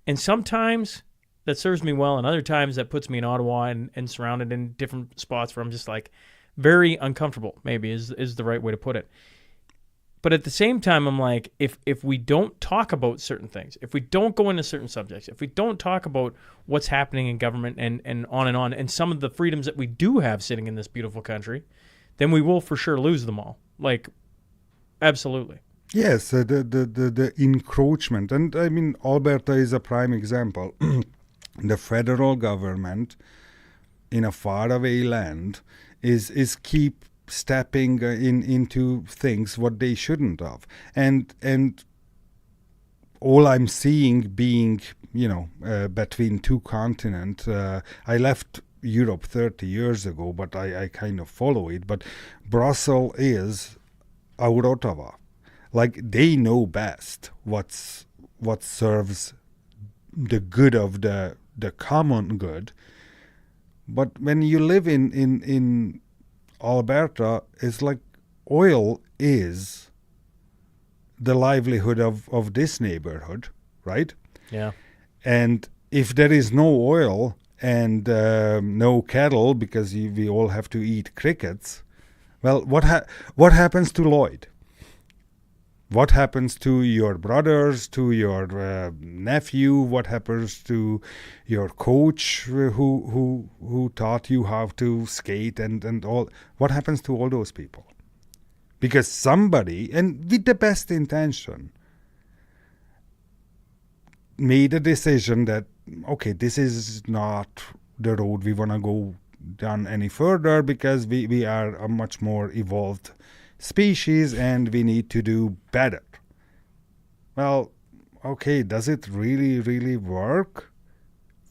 and sometimes that serves me well, and other times that puts me in Ottawa and surrounded in different spots where I'm just like very uncomfortable, maybe is the right way to put it. But at the same time, I'm like, if we don't talk about certain things, if we don't go into certain subjects, if we don't talk about what's happening in government and on, and some of the freedoms that we do have sitting in this beautiful country, then we will for sure lose them all. Like, absolutely. Yes, the encroachment. And I mean, Alberta is a prime example. The federal government in a faraway land is keep stepping into things what they shouldn't have, and all I'm seeing being between two continents. I left Europe 30 years ago, but I kind of follow it. But Brussels is our Ottawa. Like, they know best what serves the good of the common good. But when you live in Alberta, it's like oil is the livelihood of this neighborhood, right? Yeah. And if there is no oil and no cattle, because we all have to eat crickets, well, what happens to Lloyd? What happens to your brothers, to your nephew? What happens to your coach who taught you how to skate and all? What happens to all those people? Because somebody, and with the best intention, made a decision that, okay, this is not the road we want to go down any further, because we are a much more evolved species and we need to do better. Well, okay, does it really work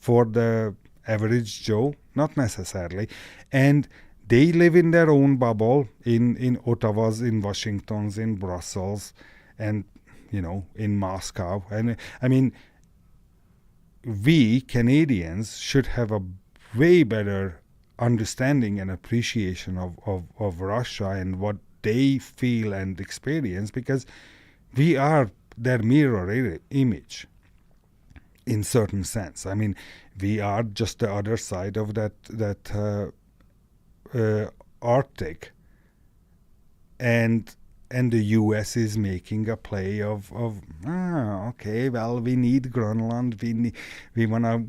for the average Joe? not necessarily. And they live in their own bubble, in Ottawas, in Washingtons, in Brussels, and, in Moscow. And I mean, we Canadians should have a way better understanding and appreciation of Russia and what they feel and experience, because we are their mirror image in certain sense. I mean, we are just the other side of that Arctic, and the U.S. is making a play of okay, well, we need Greenland, we want to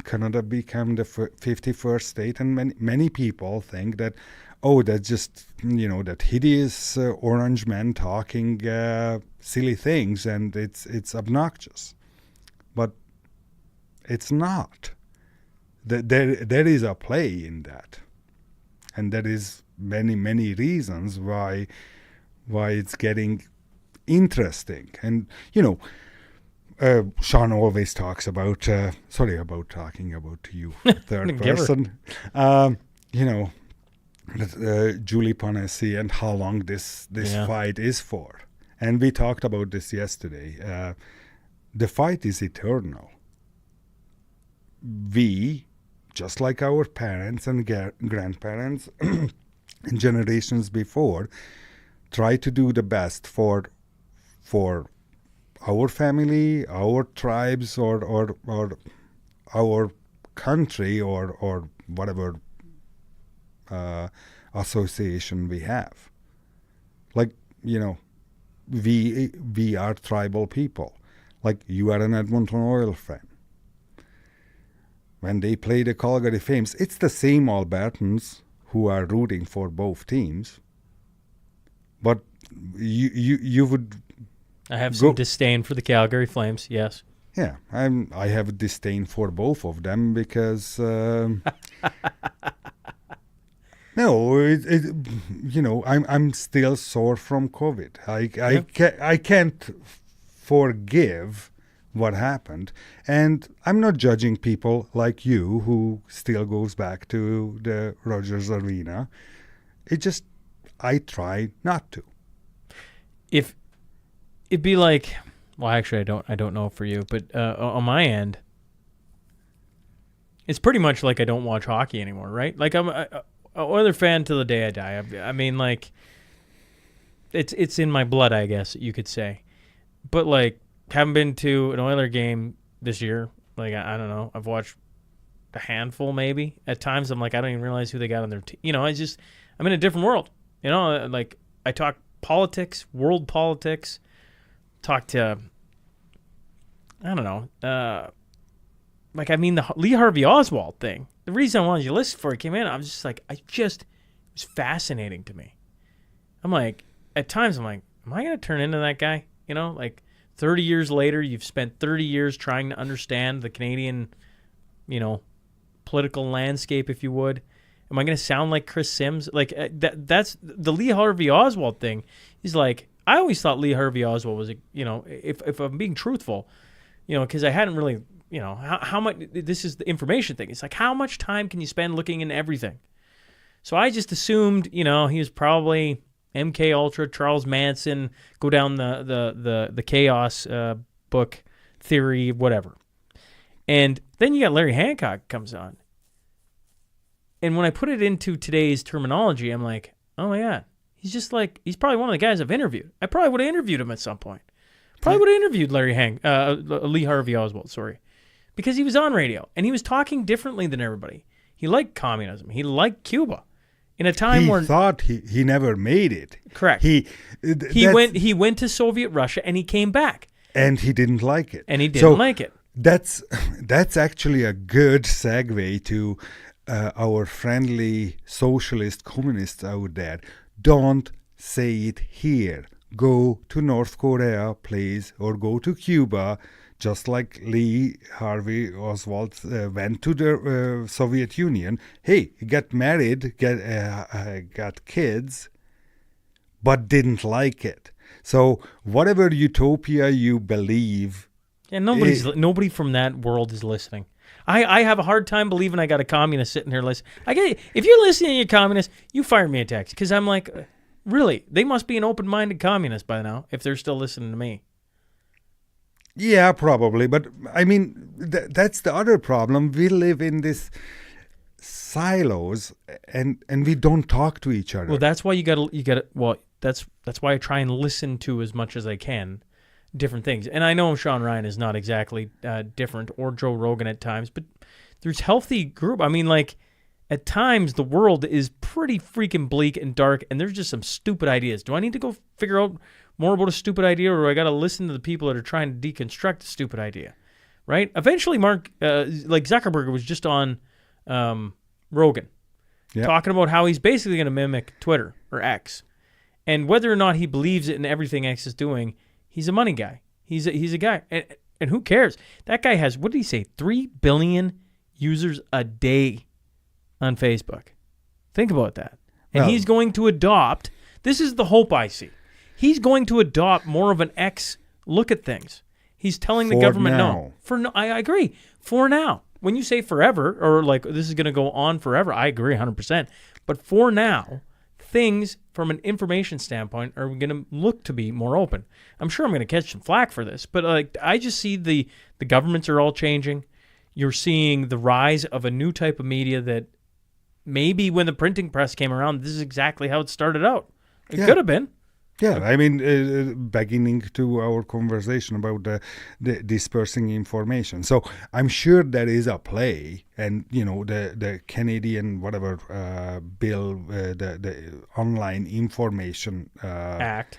Canada become the 51st state, and many people think that, that's just that hideous orange man talking silly things, and it's obnoxious, but it's not. There is a play in that, and there is many reasons why it's getting interesting. And Shaun always talks about sorry about talking about you, third person. Julie Ponesse and how long this fight is for. And we talked about this yesterday. The fight is eternal. We, just like our parents and grandparents and generations before, try to do the best for our family, our tribes, or our country, or whatever association we have. Like, we are tribal people. Like, you are an Edmonton Oil fan. When they play the Calgary Flames, it's the same Albertans who are rooting for both teams. But you would... I have some disdain for the Calgary Flames, yes. Yeah, I have a disdain for both of them because... No, I'm still sore from COVID. I can't forgive what happened, and I'm not judging people like you who still goes back to the Rogers Arena. I try not to. If it'd be like, well, actually, I don't know for you, but on my end, it's pretty much like I don't watch hockey anymore, right? Like I'm a Oiler fan till the day I die. I mean, like, it's in my blood, I guess you could say. But like, haven't been to an Oiler game this year. Like, I don't know. I've watched a handful, maybe. At times, I'm like, I don't even realize who they got on their team. I'm in a different world. Like, I talk politics, world politics. Talk to, I don't know. The Lee Harvey Oswald thing. The reason I wanted you to listen for it came in, I was just like, it was fascinating to me. I'm like, at times I'm like, am I going to turn into that guy? Like 30 years later, you've spent 30 years trying to understand the Canadian, political landscape, if you would. Am I going to sound like Chris Sims? Like that's the Lee Harvey Oswald thing. He's like, I always thought Lee Harvey Oswald was, if I'm being truthful, because I hadn't really, how much, this is the information thing. It's like, how much time can you spend looking into everything? So I just assumed, he was probably MK Ultra, Charles Manson, go down the chaos book theory, whatever. And then you got Larry Hancock comes on. And when I put it into today's terminology, I'm like, oh my God, he's probably one of the guys I've interviewed. I probably would have interviewed him at some point. Probably would have interviewed Lee Harvey Oswald, because he was on radio and he was talking differently than everybody. He liked communism. He liked Cuba. In a time where he thought he never made it. Correct. He went to Soviet Russia and he came back. And he didn't like it. And he didn't like it. That's actually a good segue to our friendly socialist communists out there. Don't say it here. Go to North Korea, please, or go to Cuba, just like Lee Harvey Oswald went to the Soviet Union. Hey, he got married, got kids, but didn't like it. So whatever utopia you believe... Yeah, nobody from that world is listening. I have a hard time believing I got a communist sitting here listening. If you're listening to your communist, you fire me a text because I'm like, really, they must be an open-minded communist by now if they're still listening to me. Yeah, probably. But I mean, that's the other problem. We live in this silos, and we don't talk to each other. Well, that's why you gotta. Well, that's why I try and listen to as much as I can different things. And I know Shaun Ryan is not exactly different, or Joe Rogan at times, but there's healthy group. I mean, like, at times the world is pretty freaking bleak and dark, and there's just some stupid ideas. Do I need to go figure out more about a stupid idea, or do I got to listen to the people that are trying to deconstruct a stupid idea, right? Eventually, Mark, like Zuckerberg was just on Rogan, talking about how he's basically going to mimic Twitter or X. And whether or not he believes it in everything X is doing, he's a money guy. He's a guy. And who cares? That guy has, what did he say, 3 billion users a day on Facebook. Think about that. And he's going to adopt, this is the hope I see. He's going to adopt more of an X look at things. He's telling the government no. I agree. For now. When you say forever, or like this is going to go on forever, I agree 100%. But for now, things from an information standpoint are going to look to be more open. I'm sure I'm going to catch some flack for this, but like I just see the governments are all changing. You're seeing the rise of a new type of media that maybe when the printing press came around, this is exactly how it started out. It could have been. Yeah, I mean, beginning to our conversation about the dispersing information. So I'm sure there is a play, and the Canadian whatever bill, the Online Information Act.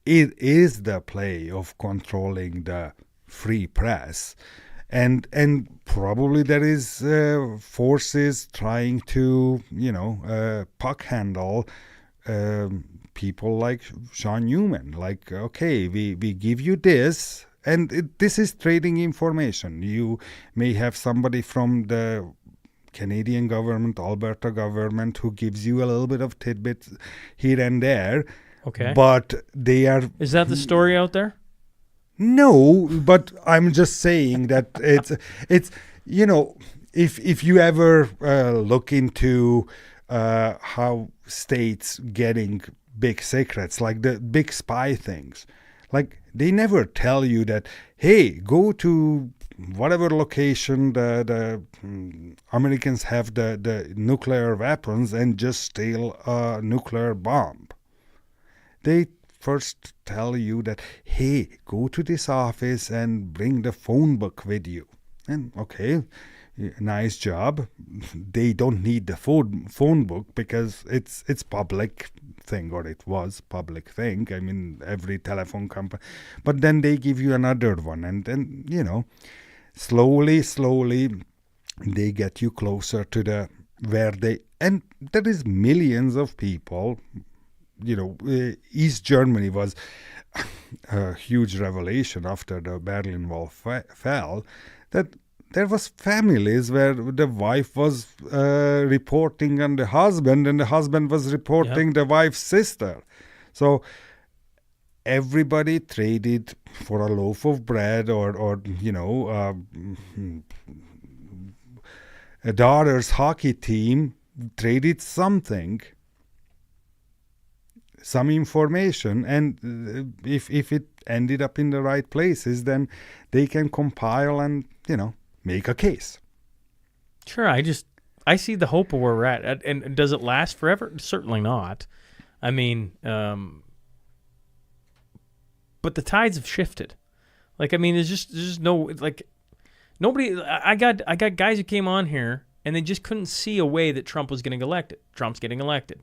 It is the play of controlling the free press, and probably there is forces trying to puck handle. People like Shaun Newman, like, okay, we give you this, and this is trading information. You may have somebody from the Canadian government, Alberta government, who gives you a little bit of tidbits here and there. Okay. But they are... Is that the story out there? No, but I'm just saying that it's if you ever look into how states getting big secrets, like the big spy things, like they never tell you that, hey, go to whatever location the Americans have the nuclear weapons and just steal a nuclear bomb. They first tell you that, hey, go to this office and bring the phone book with you. And okay, nice job. They don't need the phone book because it's public thing, or it was public thing. I mean, every telephone company. But then they give you another one, and then slowly they get you closer to the where they. And there is millions of people. East Germany was a huge revelation after the Berlin Wall fell. That there was families where the wife was reporting on the husband, and the husband was reporting the wife's sister. So everybody traded for a loaf of bread, or a daughter's hockey team traded something, some information, and if it ended up in the right places, then they can compile and make a case. Sure, I see the hope of where we're at. And does it last forever? Certainly not. I mean, but the tides have shifted. Like, I mean, there's just no, like, nobody. I got guys who came on here and they just couldn't see a way that Trump was getting elected. Trump's getting elected.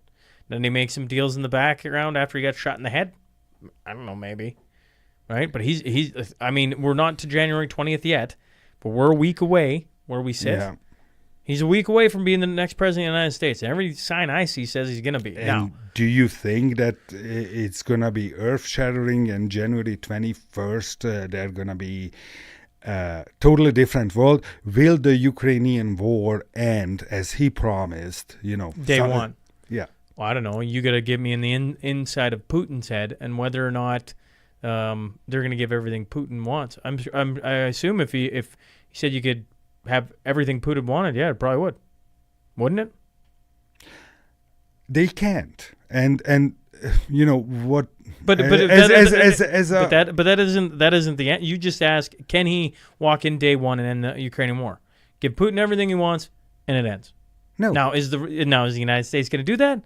Then they make some deals in the background after he got shot in the head. I don't know, maybe, right? But he's. I mean, we're not to January 20th yet. But we're a week away where we sit. Yeah. He's a week away from being the next president of the United States. Every sign I see says he's going to be. And now, do you think that it's going to be earth-shattering and January 21st they're going to be totally different world? Will the Ukrainian war end as he promised? Day one. Yeah. Well, I don't know. You got to give me in the inside of Putin's head and whether or not they're going to give everything Putin wants. I assume if he said you could have everything Putin wanted, yeah, it probably would. Wouldn't it? They can't. And what? But that isn't the end. You just ask, can he walk in day one and end the Ukrainian war? Give Putin everything he wants, and it ends. No. Now is the United States going to do that?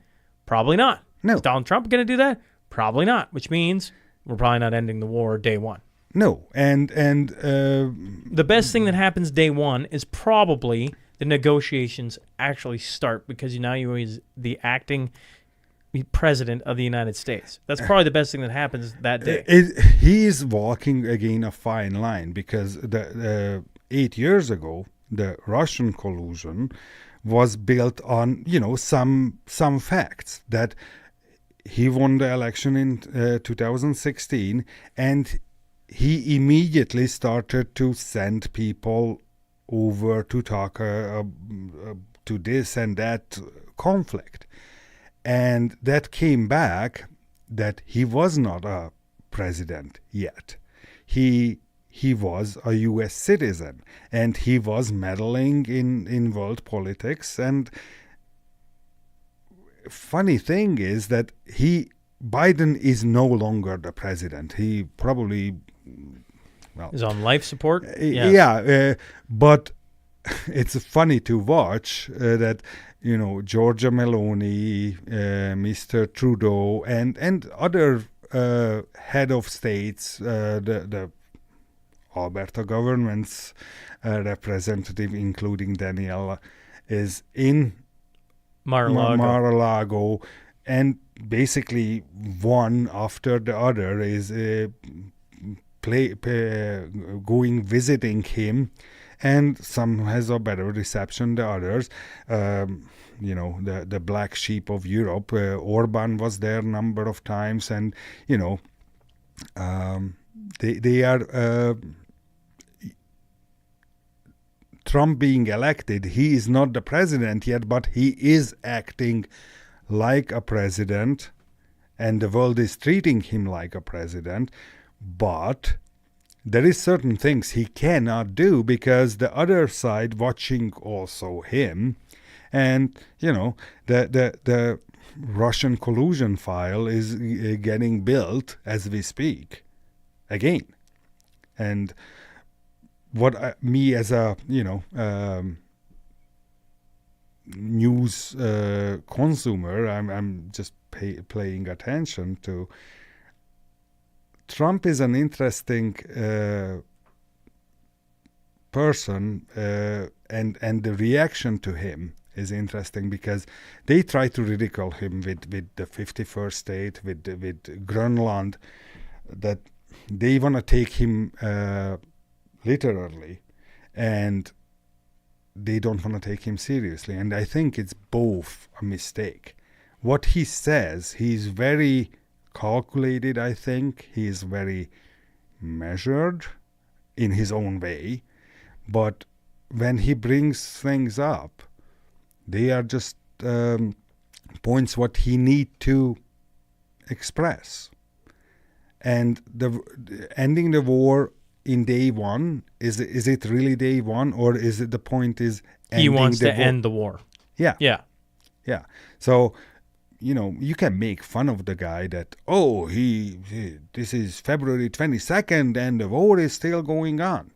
Probably not. No. Is Donald Trump going to do that? Probably not. Which means we're probably not ending the war day one. No. And the best thing that happens day one is probably the negotiations actually start, because now you is the acting president of the United States. That's probably the best thing that happens that day. He is walking again a fine line, because 8 years ago, the Russian collusion was built on, some facts that he won the election in 2016, and he immediately started to send people over to talk to this and that conflict. And that came back that he was not a president yet. He was a U.S. citizen, and he was meddling in world politics. And funny thing is that Biden is no longer the president. He probably, is on life support. But it's funny to watch that Giorgia Meloni, Mr. Trudeau, and other head of states, the Alberta government's representative, including Danielle, is in Mar-a-Lago, and basically one after the other is going visiting him, and some has a better reception than others. The black sheep of Europe, Orban was there a number of times, and they are Trump being elected. He is not the president yet, but he is acting like a president, and the world is treating him like a president. But there is certain things he cannot do, because the other side watching also him, and the Russian collusion file is getting built as we speak again. And me as a news consumer, I'm just paying attention to. Trump is an interesting person, and the reaction to him is interesting, because they try to ridicule him with the 51st state, with Greenland, that they want to take him literally, and they don't want to take him seriously. And I think it's both a mistake. What he says, he's very calculated, I think. He is very measured in his own way. But when he brings things up, they are just points what he need to express. And ending the war in day one, is it really day one, or is it the point is ending he wants the to war? end the war? Yeah. Yeah. So, you can make fun of the guy that, this is February 22nd and the war is still going on.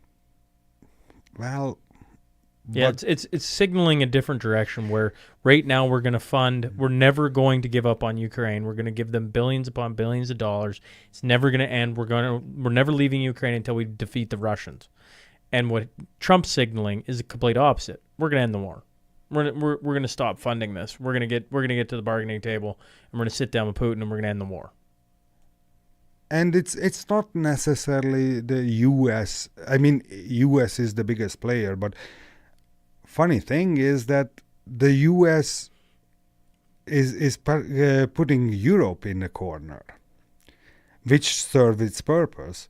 Well, yeah, it's signaling a different direction, where right now we're never going to give up on Ukraine. We're going to give them billions upon billions of dollars. It's never going to end. We're never leaving Ukraine until we defeat the Russians. And what Trump's signaling is the complete opposite. We're going to end the war. We're going to stop funding this. We're going to get to the bargaining table, and we're going to sit down with Putin, and we're going to end the war. And it's not necessarily the U.S. I mean, U.S. is the biggest player, but funny thing is that the U.S. is putting Europe in a corner, which serves its purpose.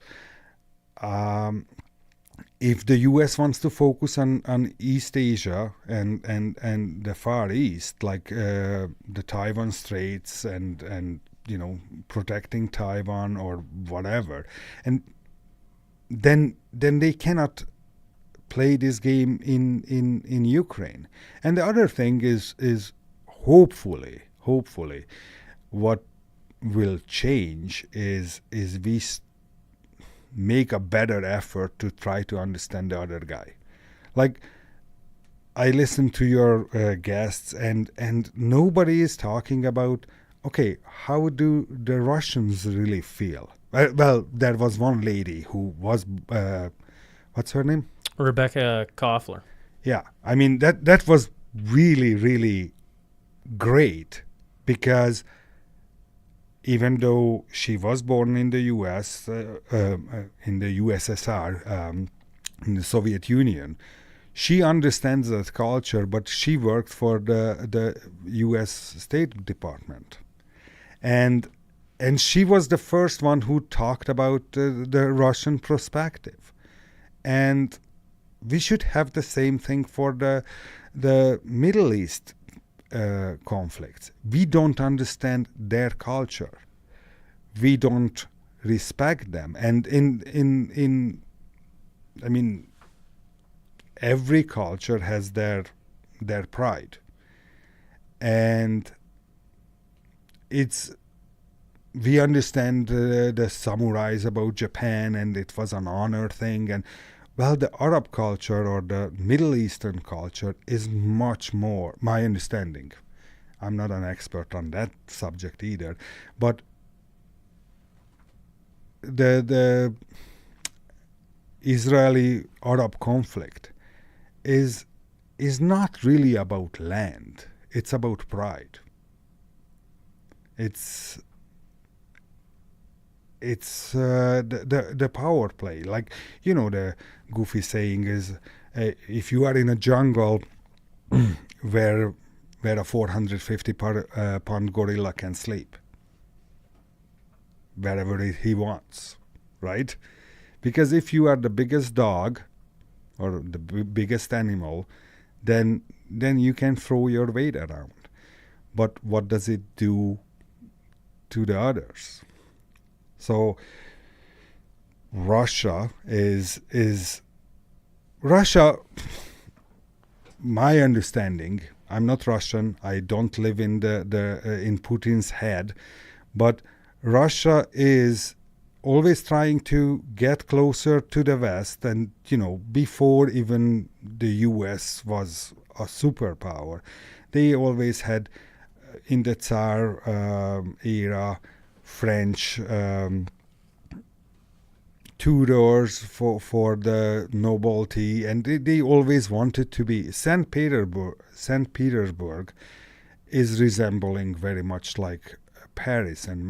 If the U.S. wants to focus on East Asia and the Far East, like the Taiwan Straits and protecting Taiwan or whatever, and then they cannot play this game in Ukraine. And the other thing is hopefully what will change is we make a better effort to try to understand the other guy. Like, I listen to your guests, and nobody is talking about, okay, how do the Russians really feel? Well, there was one lady who was, what's her name? Rebecca Koffler. Yeah, I mean, that was really, really great, because even though she was born in the U.S., in the USSR, in the Soviet Union, she understands that culture, but she worked for the U.S. State Department. And she was the first one who talked about the Russian perspective. And we should have the same thing for the Middle East conflicts. We don't understand their culture. We don't respect them. And in I mean, every culture has their pride. And we understand the samurais about Japan, and it was an honor thing. And well, the Arab culture or the Middle Eastern culture is much more, my understanding. I'm not an expert on that subject either, but the Israeli-Arab conflict is not really about land. It's about pride. It's the power play. Like, the goofy saying is, if you are in a jungle where a 450 pound gorilla can sleep wherever he wants, right? Because if you are the biggest dog or the biggest animal, then you can throw your weight around. But what does it do to the others? So Russia is Russia, my understanding, I'm not Russian, I don't live in in Putin's head, but Russia is always trying to get closer to the West, and before even the US was a superpower, they always had in the Tsar era French tutors for the nobility, and they always wanted to be. St. Petersburg is resembling very much like Paris and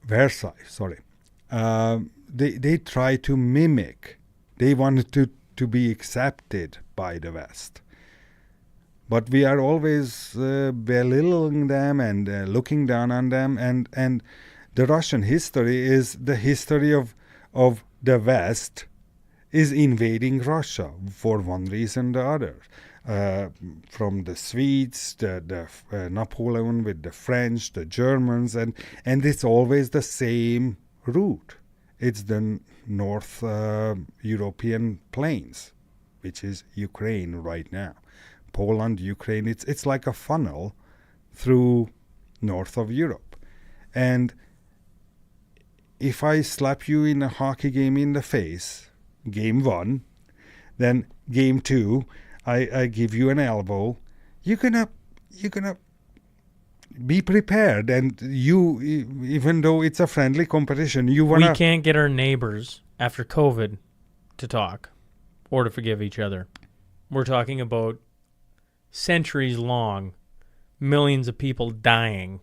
Versailles, sorry. They try to mimic. They wanted to be accepted by the West. But we are always belittling them and looking down on them. And the Russian history is the history of the West is invading Russia for one reason or the other. From the Swedes, the Napoleon with the French, the Germans, and it's always the same route. It's the North European plains, which is Ukraine right now. Poland, Ukraine, it's like a funnel through north of Europe. And if I slap you in a hockey game in the face, game 1, then game 2, I give you an elbow, you're gonna be prepared, and you, even though it's a friendly competition, we can't get our neighbors after COVID to talk or to forgive each other. We're talking about centuries long, millions of people dying,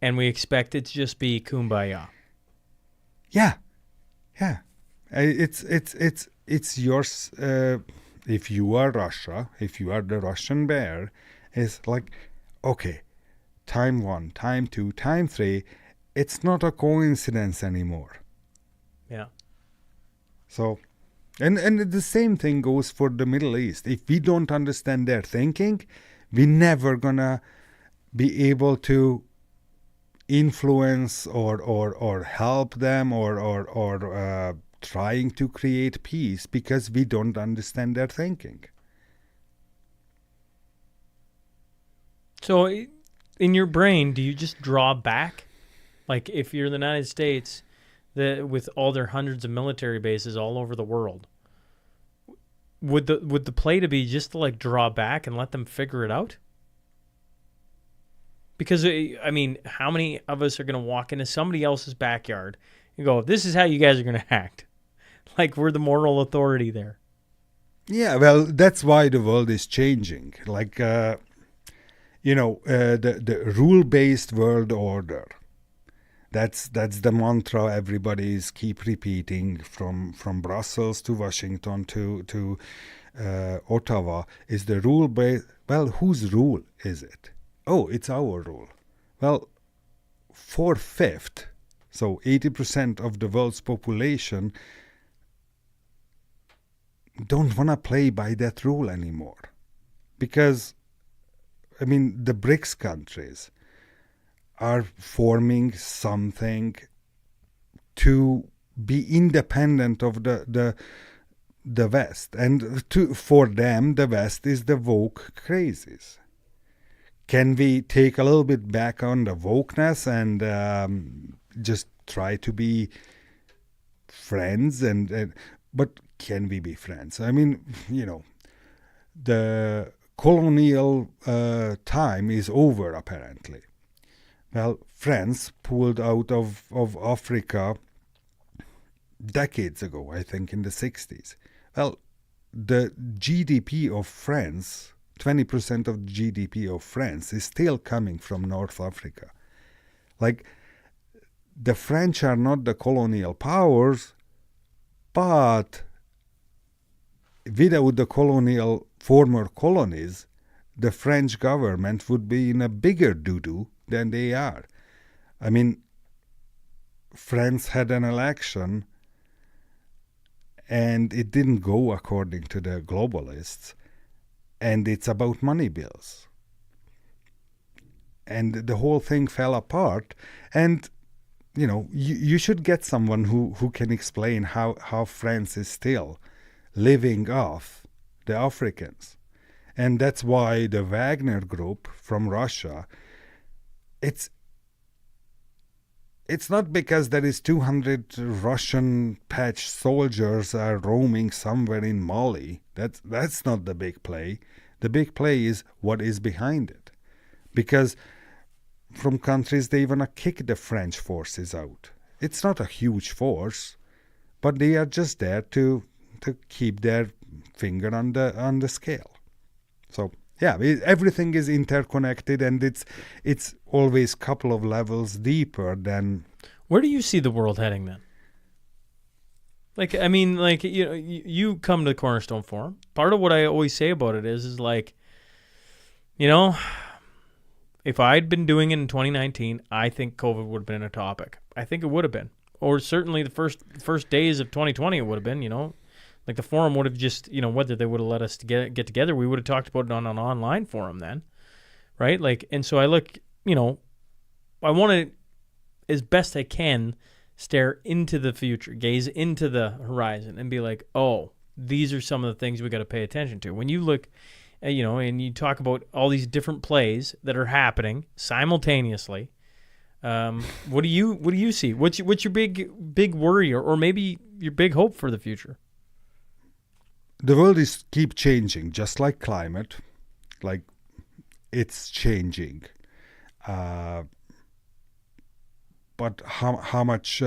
and we expect it to just be kumbaya. Yeah. It's yours. If you are Russia, if you are the Russian bear, it's like, okay, time 1, time 2, time 3, it's not a coincidence anymore. Yeah. So, and the same thing goes for the Middle East. If we don't understand their thinking, we're never gonna be able to influence or help them or trying to create peace because we don't understand their thinking. So, in your brain, do you just draw back? Like, if you're the United States, with all their hundreds of military bases all over the world, would the play to be just to like draw back and let them figure it out? Because I mean, how many of us are going to walk into somebody else's backyard and go, "This is how you guys are going to act," like we're the moral authority there? Yeah, well, that's why the world is changing. Like, the rule-based world order. That's the mantra everybody's keep repeating from Brussels to Washington to Ottawa. Is the rule-based? Well, whose rule is it? Oh, it's our rule. Well, 4/5, so 80% of the world's population don't want to play by that rule anymore. Because, I mean, the BRICS countries are forming something to be independent of the West. And for them, the West is the woke crazies. Can we take a little bit back on the wokeness and just try to be friends? But can we be friends? I mean, the colonial time is over, apparently. Well, France pulled out of Africa decades ago, I think in the 60s. Well, the GDP of France, 20% of the GDP of France is still coming from North Africa. Like, the French are not the colonial powers, but without the former colonies, the French government would be in a bigger doo-doo than they are. I mean, France had an election and it didn't go according to the globalists, and it's about money bills. And the whole thing fell apart, and you should get someone who can explain how France is still living off the Africans. And that's why the Wagner group from Russia, it's not because there is 200 Russian patch soldiers are roaming somewhere in Mali. That's not the big play. The big play is what is behind it. Because from countries, they want to kick the French forces out. It's not a huge force, but they are just there to keep their finger on the scale. So yeah, everything is interconnected, and it's always a couple of levels deeper than. Where do you see the world heading then? Like, I mean, like, you come to the Cornerstone Forum. Part of what I always say about it is like, if I'd been doing it in 2019, I think COVID would have been a topic. I think it would have been, or certainly the first days of 2020, it would have been. Like the forum would have just, whether they would have let us get together, we would have talked about it on an online forum then, right? Like, and so I look, I want to, as best I can, stare into the future, gaze into the horizon, and be like, oh, these are some of the things we got to pay attention to. When you look, and you talk about all these different plays that are happening simultaneously, what do you see? What's your big worry, or maybe your big hope for the future? The world is keep changing, just like climate. Like, it's changing. But how much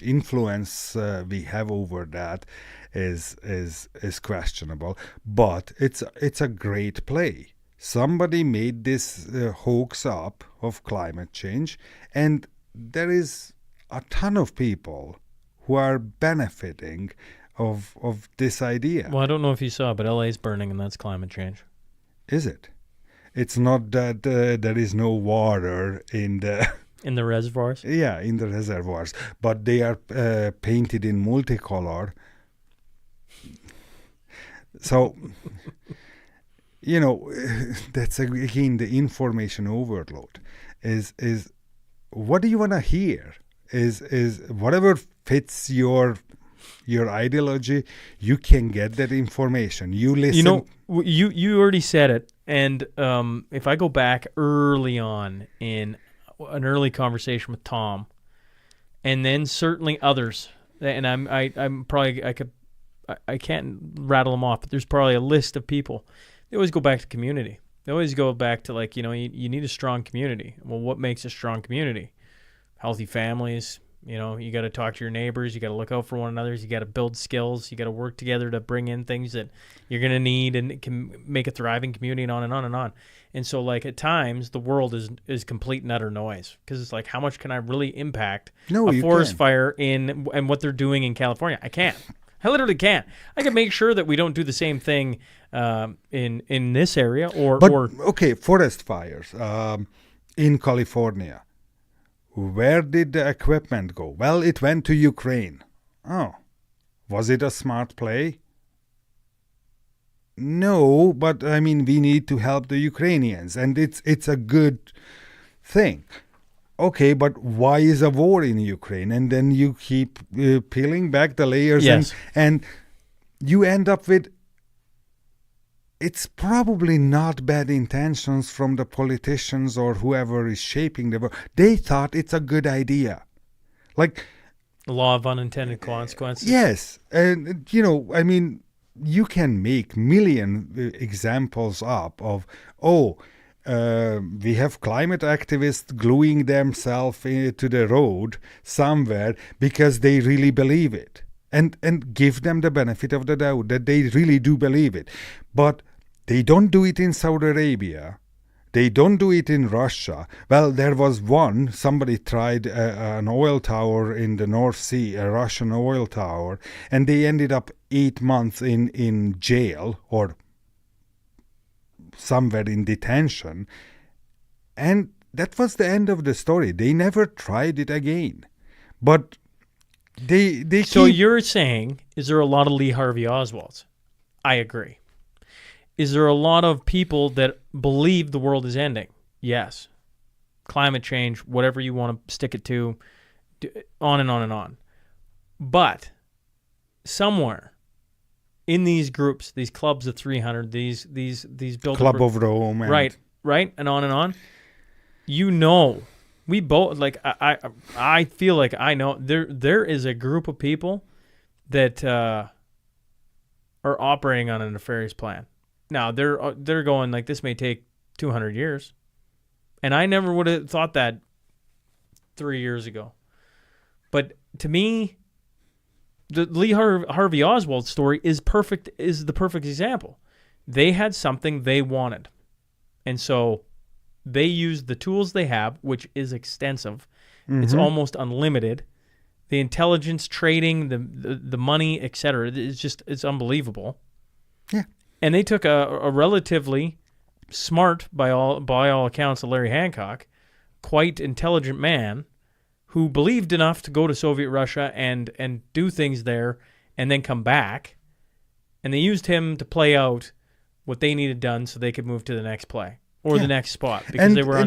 influence we have over that is questionable. But it's a great play. Somebody made this hoax up of climate change, and there is a ton of people who are benefiting of this idea. Well, I don't know if you saw, but LA's burning, and that's climate change. Is it? It's not that there is no water in the in the reservoirs. Yeah, in the reservoirs, but they are painted in multicolor. So, that's again the information overload. Is what do you want to hear? is whatever fits your ideology. You can get that information. You listen. You know, you already said it, and if I go back early on in an early conversation with Tom, and then certainly others, and I'm probably I can't rattle them off, but there's probably a list of people. They always go back to community. They always go back to, like, you need a strong community. Well, what makes a strong community? Healthy families. You got to talk to your neighbors. You got to look out for one another. You got to build skills. You got to work together to bring in things that you're going to need, and it can make a thriving community, and on and on and on. And so, like, at times, the world is complete and utter noise, because it's like, how much can I really impact a forest fire and what they're doing in California? I can't. I literally can't. I can make sure that we don't do the same thing in this area okay, forest fires in California. Where did the equipment go? Well, it went to Ukraine. Oh, was it a smart play? No, but I mean, we need to help the Ukrainians, and it's a good thing. Okay, but why is a war in Ukraine? And then you keep peeling back the layers, yes. and you end up with, it's probably not bad intentions from the politicians or whoever is shaping the world. They thought it's a good idea. Like, the law of unintended consequences. Yes. And, I mean, you can make million examples up of, we have climate activists gluing themselves to the road somewhere because they really believe it. And give them the benefit of the doubt that they really do believe it. But they don't do it in Saudi Arabia. They don't do it in Russia. Well, there was somebody tried an oil tower in the North Sea, a Russian oil tower, and they ended up 8 months in jail or somewhere in detention. And that was the end of the story. They never tried it again. But they So you're saying, is there a lot of Lee Harvey Oswalds? I agree. Is there a lot of people that believe the world is ending? Yes. Climate change, whatever you want to stick it to, on and on and on. But somewhere in these groups, these clubs of 300, these build Club of Rome, right, and on. We both, like, I feel like I know there is a group of people that are operating on a nefarious plan. Now, they're going, like, this may take 200 years. And I never would have thought that 3 years ago. But to me, the Lee Harvey Oswald story is the perfect example. They had something they wanted. And so they used the tools they have, which is extensive. Mm-hmm. It's almost unlimited. The intelligence, trading, the money, etc. It's unbelievable. Yeah. And they took a relatively smart, by all accounts, of Larry Hancock, quite intelligent man who believed enough to go to Soviet Russia and do things there and then come back. And they used him to play out what they needed done so they could move to the next play or the next spot, because they were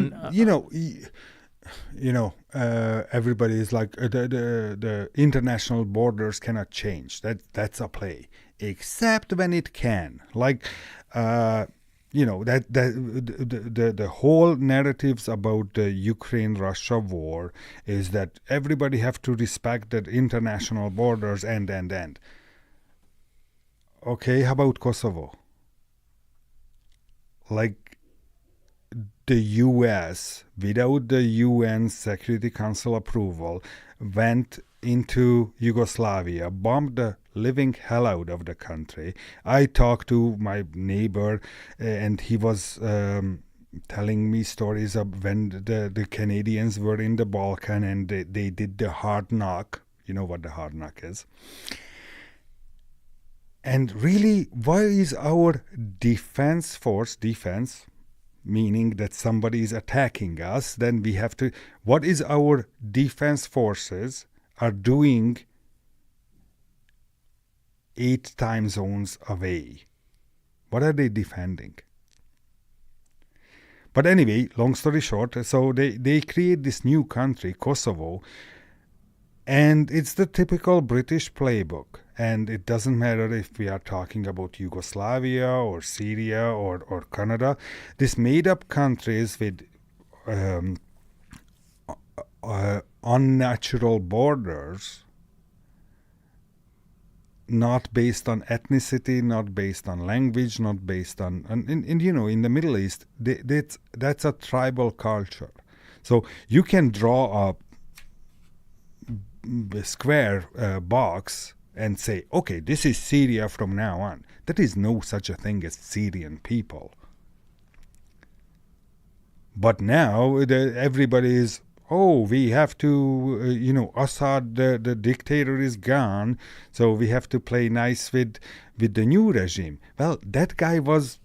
everybody is like, the international borders cannot change. That's a play. Except when it can, like, the whole narratives about the Ukraine-Russia war is that everybody have to respect the international borders and. Okay, how about Kosovo? Like, the U.S., without the UN Security Council approval, went into Yugoslavia, bombed the living hell out of the country. I talked to my neighbor, and he was telling me stories of when the Canadians were in the Balkan and they did the hard knock. You know what the hard knock is. And really, why is our defense force, meaning that somebody is attacking us, then we have to, what is our defense forces are doing 8 time zones away? What are they defending? But anyway, long story short, so they create this new country, Kosovo, And it's the typical British playbook. And it doesn't matter if we are talking about Yugoslavia or Syria or Canada. These made-up countries with unnatural borders, not based on ethnicity, not based on language, not based on in the Middle East, that's a tribal culture. So you can draw a square box and say, okay, this is Syria from now on. There is no such a thing as Syrian people. But now everybody is, we have to, Assad, the dictator is gone, so we have to play nice with the new regime. Well, that guy was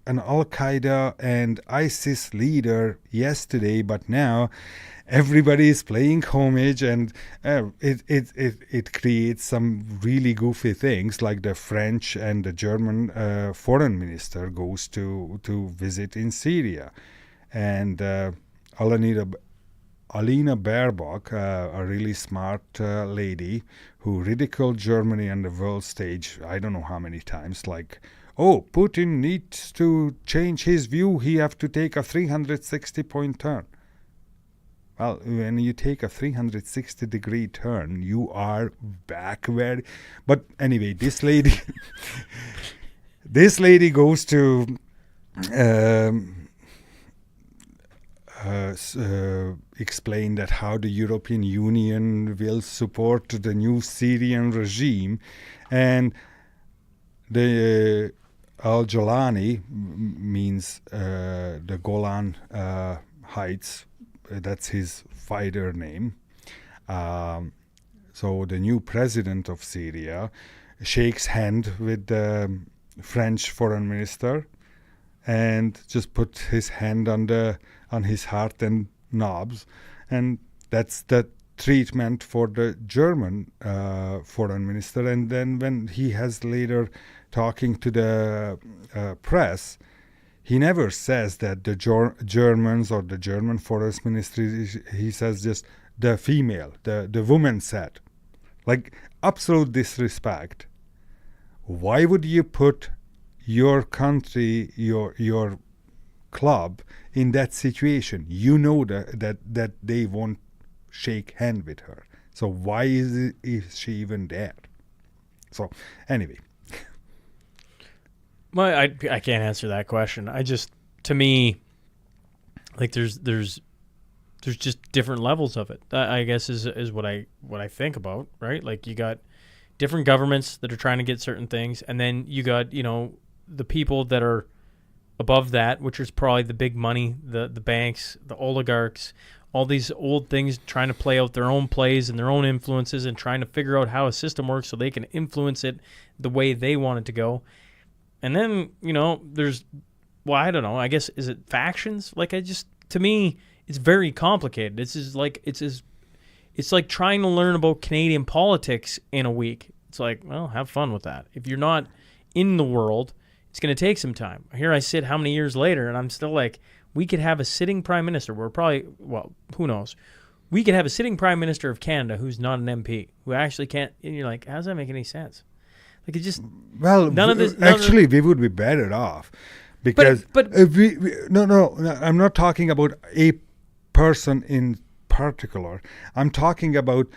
an Al-Qaeda and ISIS leader yesterday, but now everybody is playing homage, and it creates some really goofy things, like the French and the German foreign minister goes to visit in Syria. And Alina Baerbock, a really smart lady who ridiculed Germany on the world stage, I don't know how many times, like, Putin needs to change his view, he have to take a 360-point turn. Well, when you take a 360-degree turn, you are back where... But anyway, this lady goes to... explain that how the European Union will support the new Syrian regime, and the Al-Jalani means the Golan Heights. That's his fighter name. So the new president of Syria shakes hand with the French foreign minister and just put his hand on his heart and knobs, and that's the treatment for the German foreign minister. And then when he has later talking to the press, he never says that the Germans or the German foreign ministry, he says just the female, the woman said. Like, absolute disrespect. Why would you put your country, your club in that situation? You know that they won't shake hand with her. So why is she even there? So anyway. Well, I can't answer that question. To me, like there's just different levels of it. I guess is what I think about, right? Like, you got different governments that are trying to get certain things, and then you got, the people that are above that, which is probably the big money, the banks, the oligarchs, all these old things trying to play out their own plays and their own influences and trying to figure out how a system works so they can influence it the way they want it to go. And then, there's, I don't know, I guess, is it factions? Like, to me, it's very complicated. It's like trying to learn about Canadian politics in a week. It's like, well, have fun with that. If you're not in the world, it's going to take some time. Here I sit how many years later, and I'm still like, we could have a sitting prime minister. We're probably, well, who knows? We could have a sitting prime minister of Canada who's not an MP, who actually can't, and you're like, how does that make any sense? Like, it just, well, we would be better off, because no, I'm not talking about a person in particular. I'm talking about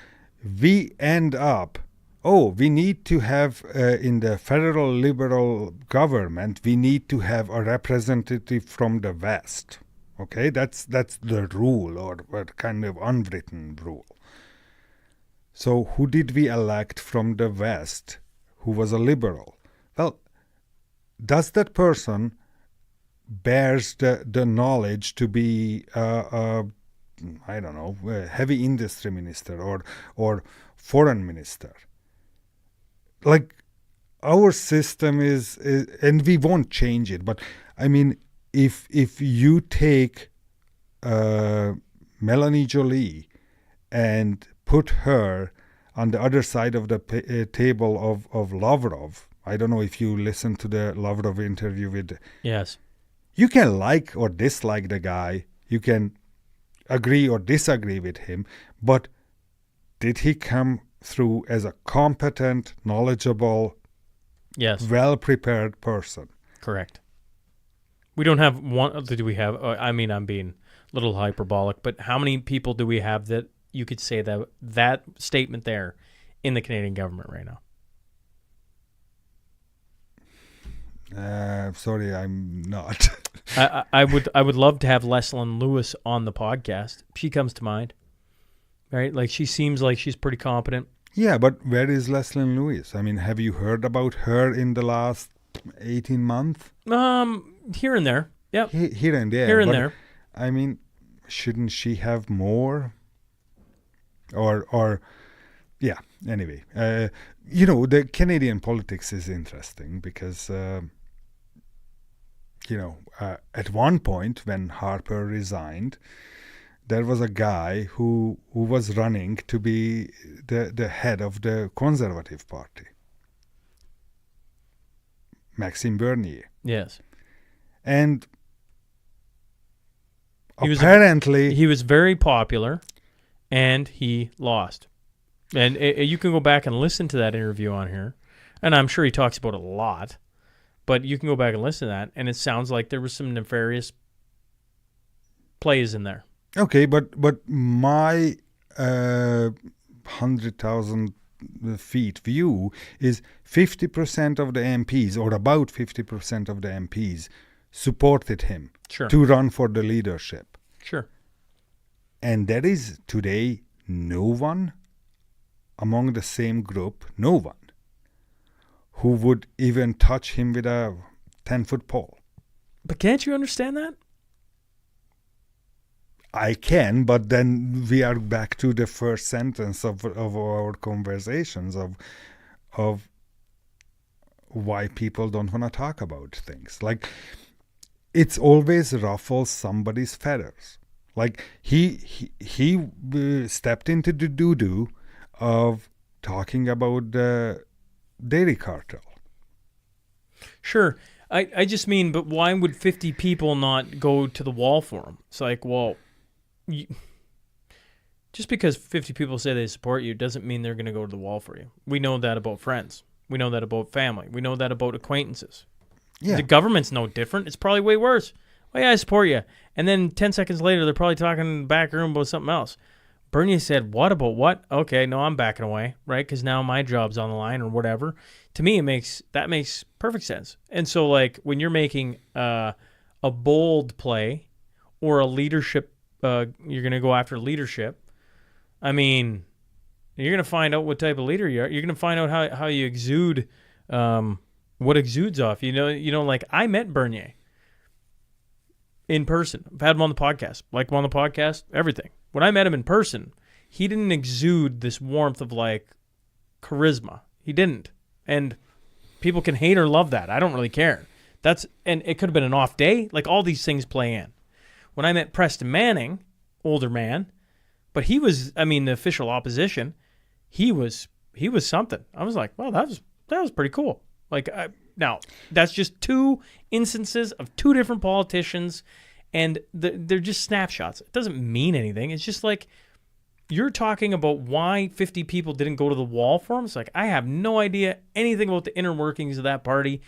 we end up, we need to have in the federal liberal government, we need to have a representative from the West. Okay, that's the rule, or kind of unwritten rule. So who did we elect from the West who was a liberal? Well, does that person bears the knowledge to be I don't know, a heavy industry minister or foreign minister? Like, our system is, and we won't change it, but I mean, if you take Melanie Jolie and put her on the other side of the table of Lavrov, I don't know if you listened to the Lavrov interview with... Yes. You can like or dislike the guy, you can agree or disagree with him, but did he come through as a competent, knowledgeable, Yes. well-prepared person? Correct. We don't have one. Do we have? I mean, I'm being a little hyperbolic, but how many people do we have that you could say that statement there in the Canadian government right now? Sorry, I'm not. I would love to have Leslyn Lewis on the podcast. She comes to mind, right? Like she seems like she's pretty competent. Yeah, but where is Leslyn Lewis? I mean, have you heard about her in the last 18 months? Here and there. Yep. Here and there. Here and but, there. I mean, shouldn't she have more? Or yeah, anyway. The Canadian politics is interesting because, at one point when Harper resigned, there was a guy who was running to be the head of the Conservative Party, Maxime Bernier. Yes. And He was very popular, and he lost. And you can go back and listen to that interview on here, and I'm sure he talks about it a lot, but you can go back and listen to that, and it sounds like there was some nefarious plays in there. Okay, but my 100,000 feet view is 50% of the MPs, or about 50% of the MPs, supported him to run for the leadership. Sure. And there is today no one among the same group, no one, who would even touch him with a 10-foot pole. But can't you understand that? I can, but then we are back to the first sentence of our conversations of why people don't want to talk about things. Like, it's always ruffles somebody's feathers. Like, he stepped into the doo-doo of talking about the dairy cartel. Sure. I just mean, but why would 50 people not go to the wall for him? It's like, well, just because 50 people say they support you doesn't mean they're going to go to the wall for you. We know that about friends. We know that about family. We know that about acquaintances. Yeah. The government's no different. It's probably way worse. Oh, yeah, I support you. And then 10 seconds later, they're probably talking in the back room about something else. Bernier said, what about what? Okay, no, I'm backing away, right? Because now my job's on the line or whatever. To me, that makes perfect sense. And so, like, when you're making a bold play or a leadership, you're going to go after leadership, I mean, you're going to find out what type of leader you are. You're going to find out how you exude, what exudes off. Like, I met Bernier in person. I've had him on the podcast. Like him on the podcast, everything. When I met him in person, he didn't exude this warmth of, like, charisma. He didn't. And people can hate or love that. I don't really care. And it could have been an off day. Like, all these things play in. When I met Preston Manning, older man, but he was, the official opposition, he was something. I was like, well, that was pretty cool. Like, now, that's just two instances of two different politicians, and they're just snapshots. It doesn't mean anything. It's just like, you're talking about why 50 people didn't go to the wall for him. It's like, I have no idea anything about the inner workings of that party,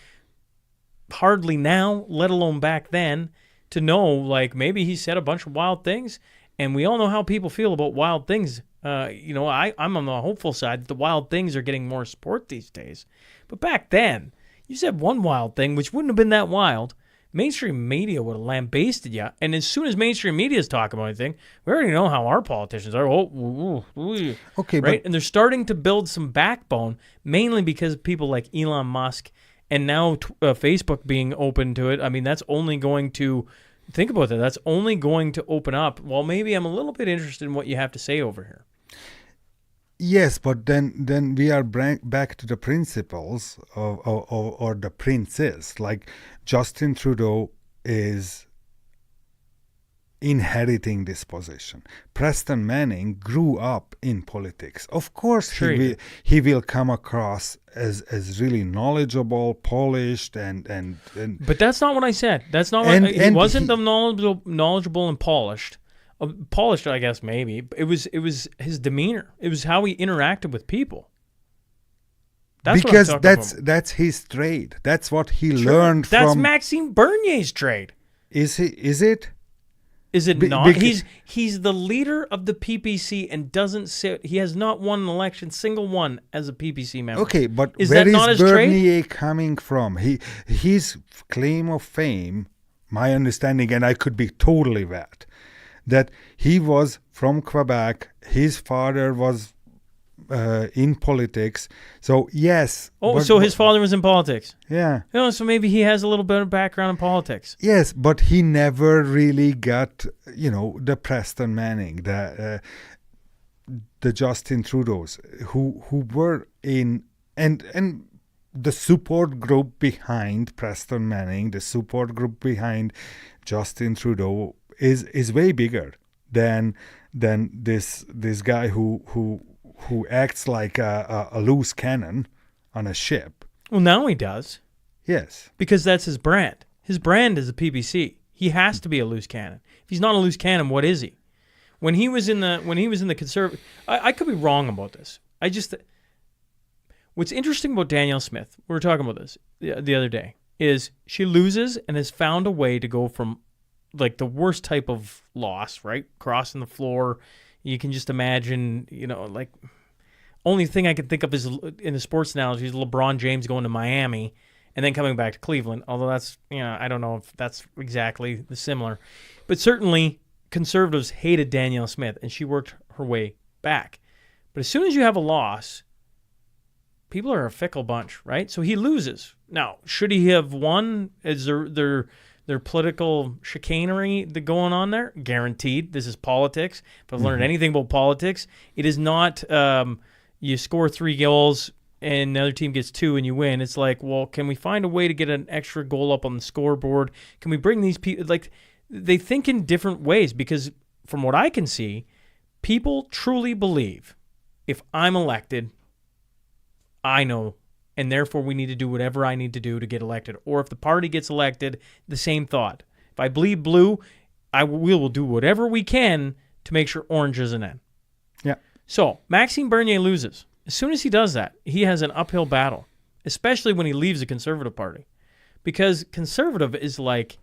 hardly now, let alone back then, to know, like, maybe he said a bunch of wild things, and we all know how people feel about wild things. I'm on the hopeful side that the wild things are getting more support these days. But back then, you said one wild thing, which wouldn't have been that wild. Mainstream media would have lambasted you. And as soon as mainstream media is talking about anything, we already know how our politicians are. Okay, right? And they're starting to build some backbone, mainly because of people like Elon Musk and now Facebook being open to it. I mean, that's only going to, think about that, that's only going to open up. Well, maybe I'm a little bit interested in what you have to say over here. Yes, but then we are back to the principles or the princes. Like, Justin Trudeau is inheriting this position. Preston Manning grew up in politics. Of course, Sure he will come across as really knowledgeable, polished, and But that's not what I said. That's not what he wasn't the knowledgeable and polished Polished, I guess, maybe. It was his demeanor. It was how he interacted with people. That's because what I'm talking about. that's his trade. That's what he Sure. learned That's from. Maxime Bernier's trade. Is it? Is it not? because- He's the leader of the PPC and doesn't sit. He has not won an election, single one, as a PPC member. Okay, but Is where that is not his trade? Bernier coming from? His claim of fame, my understanding, and I could be totally that he was from Quebec. His father was in politics. So yes. Oh, but- so his father was in politics. Yeah. Oh, so maybe he has a little bit of background in politics. Yes, but he never really got, the Preston Manning, the Justin Trudeau's, who were in and the support group behind Preston Manning, the support group behind Justin Trudeau is way bigger than this guy who acts like a loose cannon on a ship. Well, now he does. Yes. Because that's his brand. His brand is the PPC. He has to be a loose cannon. If he's not a loose cannon, what is he? When he was in the conservative, I could be wrong about this. What's interesting about Danielle Smith, we were talking about this the other day, is she loses and has found a way to go from like the worst type of loss, right? Crossing the floor. You can just imagine, like only thing I can think of is in the sports analogy is LeBron James going to Miami and then coming back to Cleveland. Although that's, I don't know if that's exactly similar. But certainly conservatives hated Danielle Smith and she worked her way back. But as soon as you have a loss, people are a fickle bunch, right? So he loses. Now, should he have won? Is there political chicanery going on there? Guaranteed. This is politics. If I've learned anything about politics, it is not you score 3 goals and the other team gets 2 and you win. It's like, well, can we find a way to get an extra goal up on the scoreboard? Can we bring these people, like, they think in different ways because from what I can see, people truly believe if I'm elected, I know, and therefore we need to do whatever I need to do to get elected. Or if the party gets elected, the same thought. If I bleed blue, we will do whatever we can to make sure orange isn't in. Yeah. So Maxime Bernier loses. As soon as he does that, he has an uphill battle, especially when he leaves the Conservative Party. Because conservative is like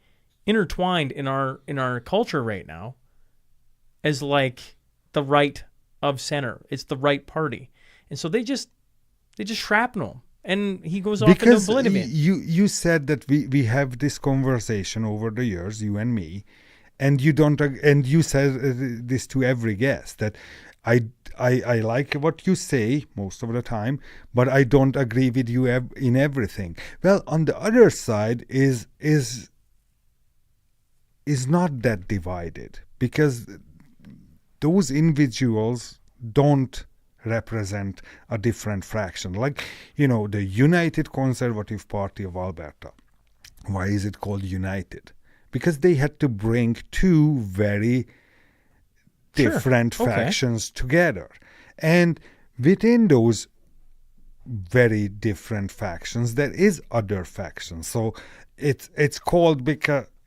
intertwined in our culture right now as like the right of center. It's the right party. And so they just shrapnel him. And he goes off into oblivion. You said that we have this conversation over the years, you and me, and you said this to every guest that I like what you say most of the time, but I don't agree with you in everything. Well, on the other side is not that divided because those individuals don't represent a different fraction. Like, the United Conservative Party of Alberta. Why is it called United? Because they had to bring two very different factions together. And within those very different factions, there is other factions. So it's called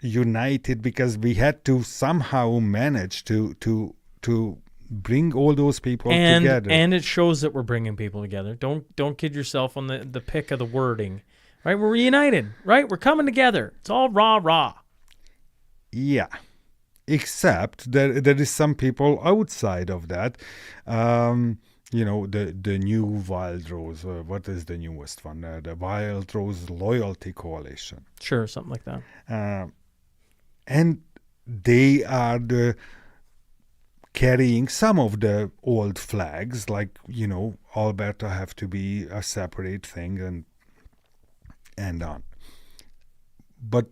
United because we had to somehow manage to bring all those people together. And it shows that we're bringing people together. Don't kid yourself on the pick of the wording. Right? We're united, right? We're coming together. It's all rah. Yeah. Except there is some people outside of that. The new Wild Rose. What is the newest one? The Wild Rose Loyalty Coalition. Sure, something like that. And they are carrying some of the old flags, like, Alberta have to be a separate thing and on. But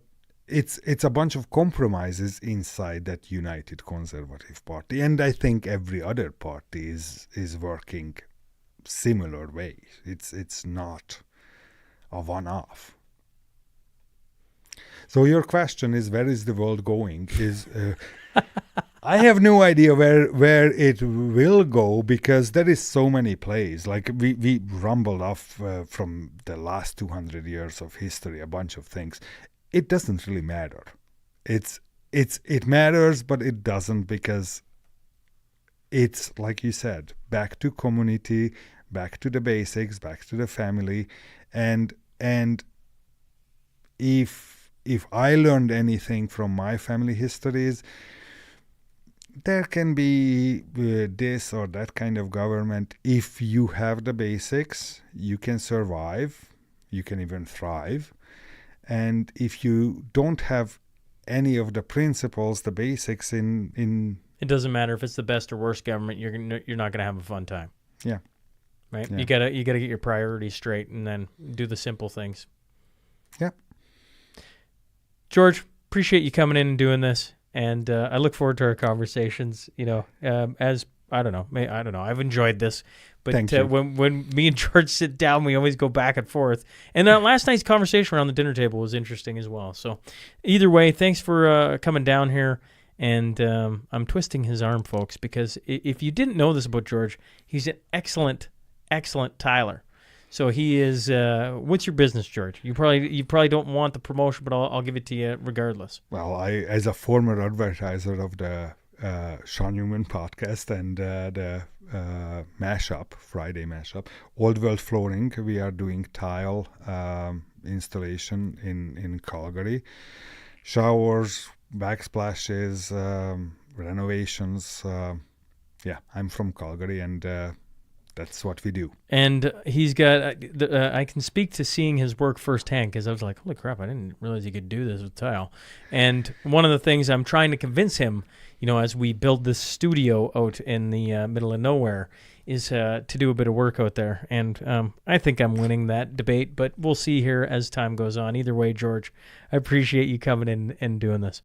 it's a bunch of compromises inside that United Conservative Party, and I think every other party is working similar ways. It's not a one-off. So your question is, where is the world going? I have no idea where it will go because there is so many plays. Like we rumbled off from the last 200 years of history, a bunch of things. It doesn't really matter. It's it matters, but it doesn't, because it's like you said, back to community, back to the basics, back to the family, and if I learned anything from my family histories, there can be this or that kind of government. If you have the basics, you can survive, you can even thrive. And if you don't have any of the principles, the basics in It doesn't matter if it's the best or worst government. You're not gonna have a fun time. Yeah. Right. Yeah. You gotta get your priorities straight and then do the simple things. Yeah. George, appreciate you coming in and doing this, and I look forward to our conversations. As I don't know, I've enjoyed this, but Thank you. when me and George sit down, we always go back and forth. And last night's conversation around the dinner table was interesting as well. So, either way, thanks for coming down here. And I'm twisting his arm, folks, because if you didn't know this about George, he's an excellent tiler. So he is. What's your business, George? You probably don't want the promotion, but I'll give it to you regardless. Well, I, as a former advertiser of the Shaun Newman podcast and the mashup, Friday mashup, Old World Flooring, we are doing tile installation in Calgary. Showers, backsplashes, renovations. Yeah, I'm from Calgary, and that's what we do. And he's got. I can speak to seeing his work firsthand, because I was like, holy crap, I didn't realize he could do this with tile. And one of the things I'm trying to convince him, as we build this studio out in the middle of nowhere, is to do a bit of work out there. And I think I'm winning that debate, but we'll see here as time goes on. Either way, George, I appreciate you coming in and doing this.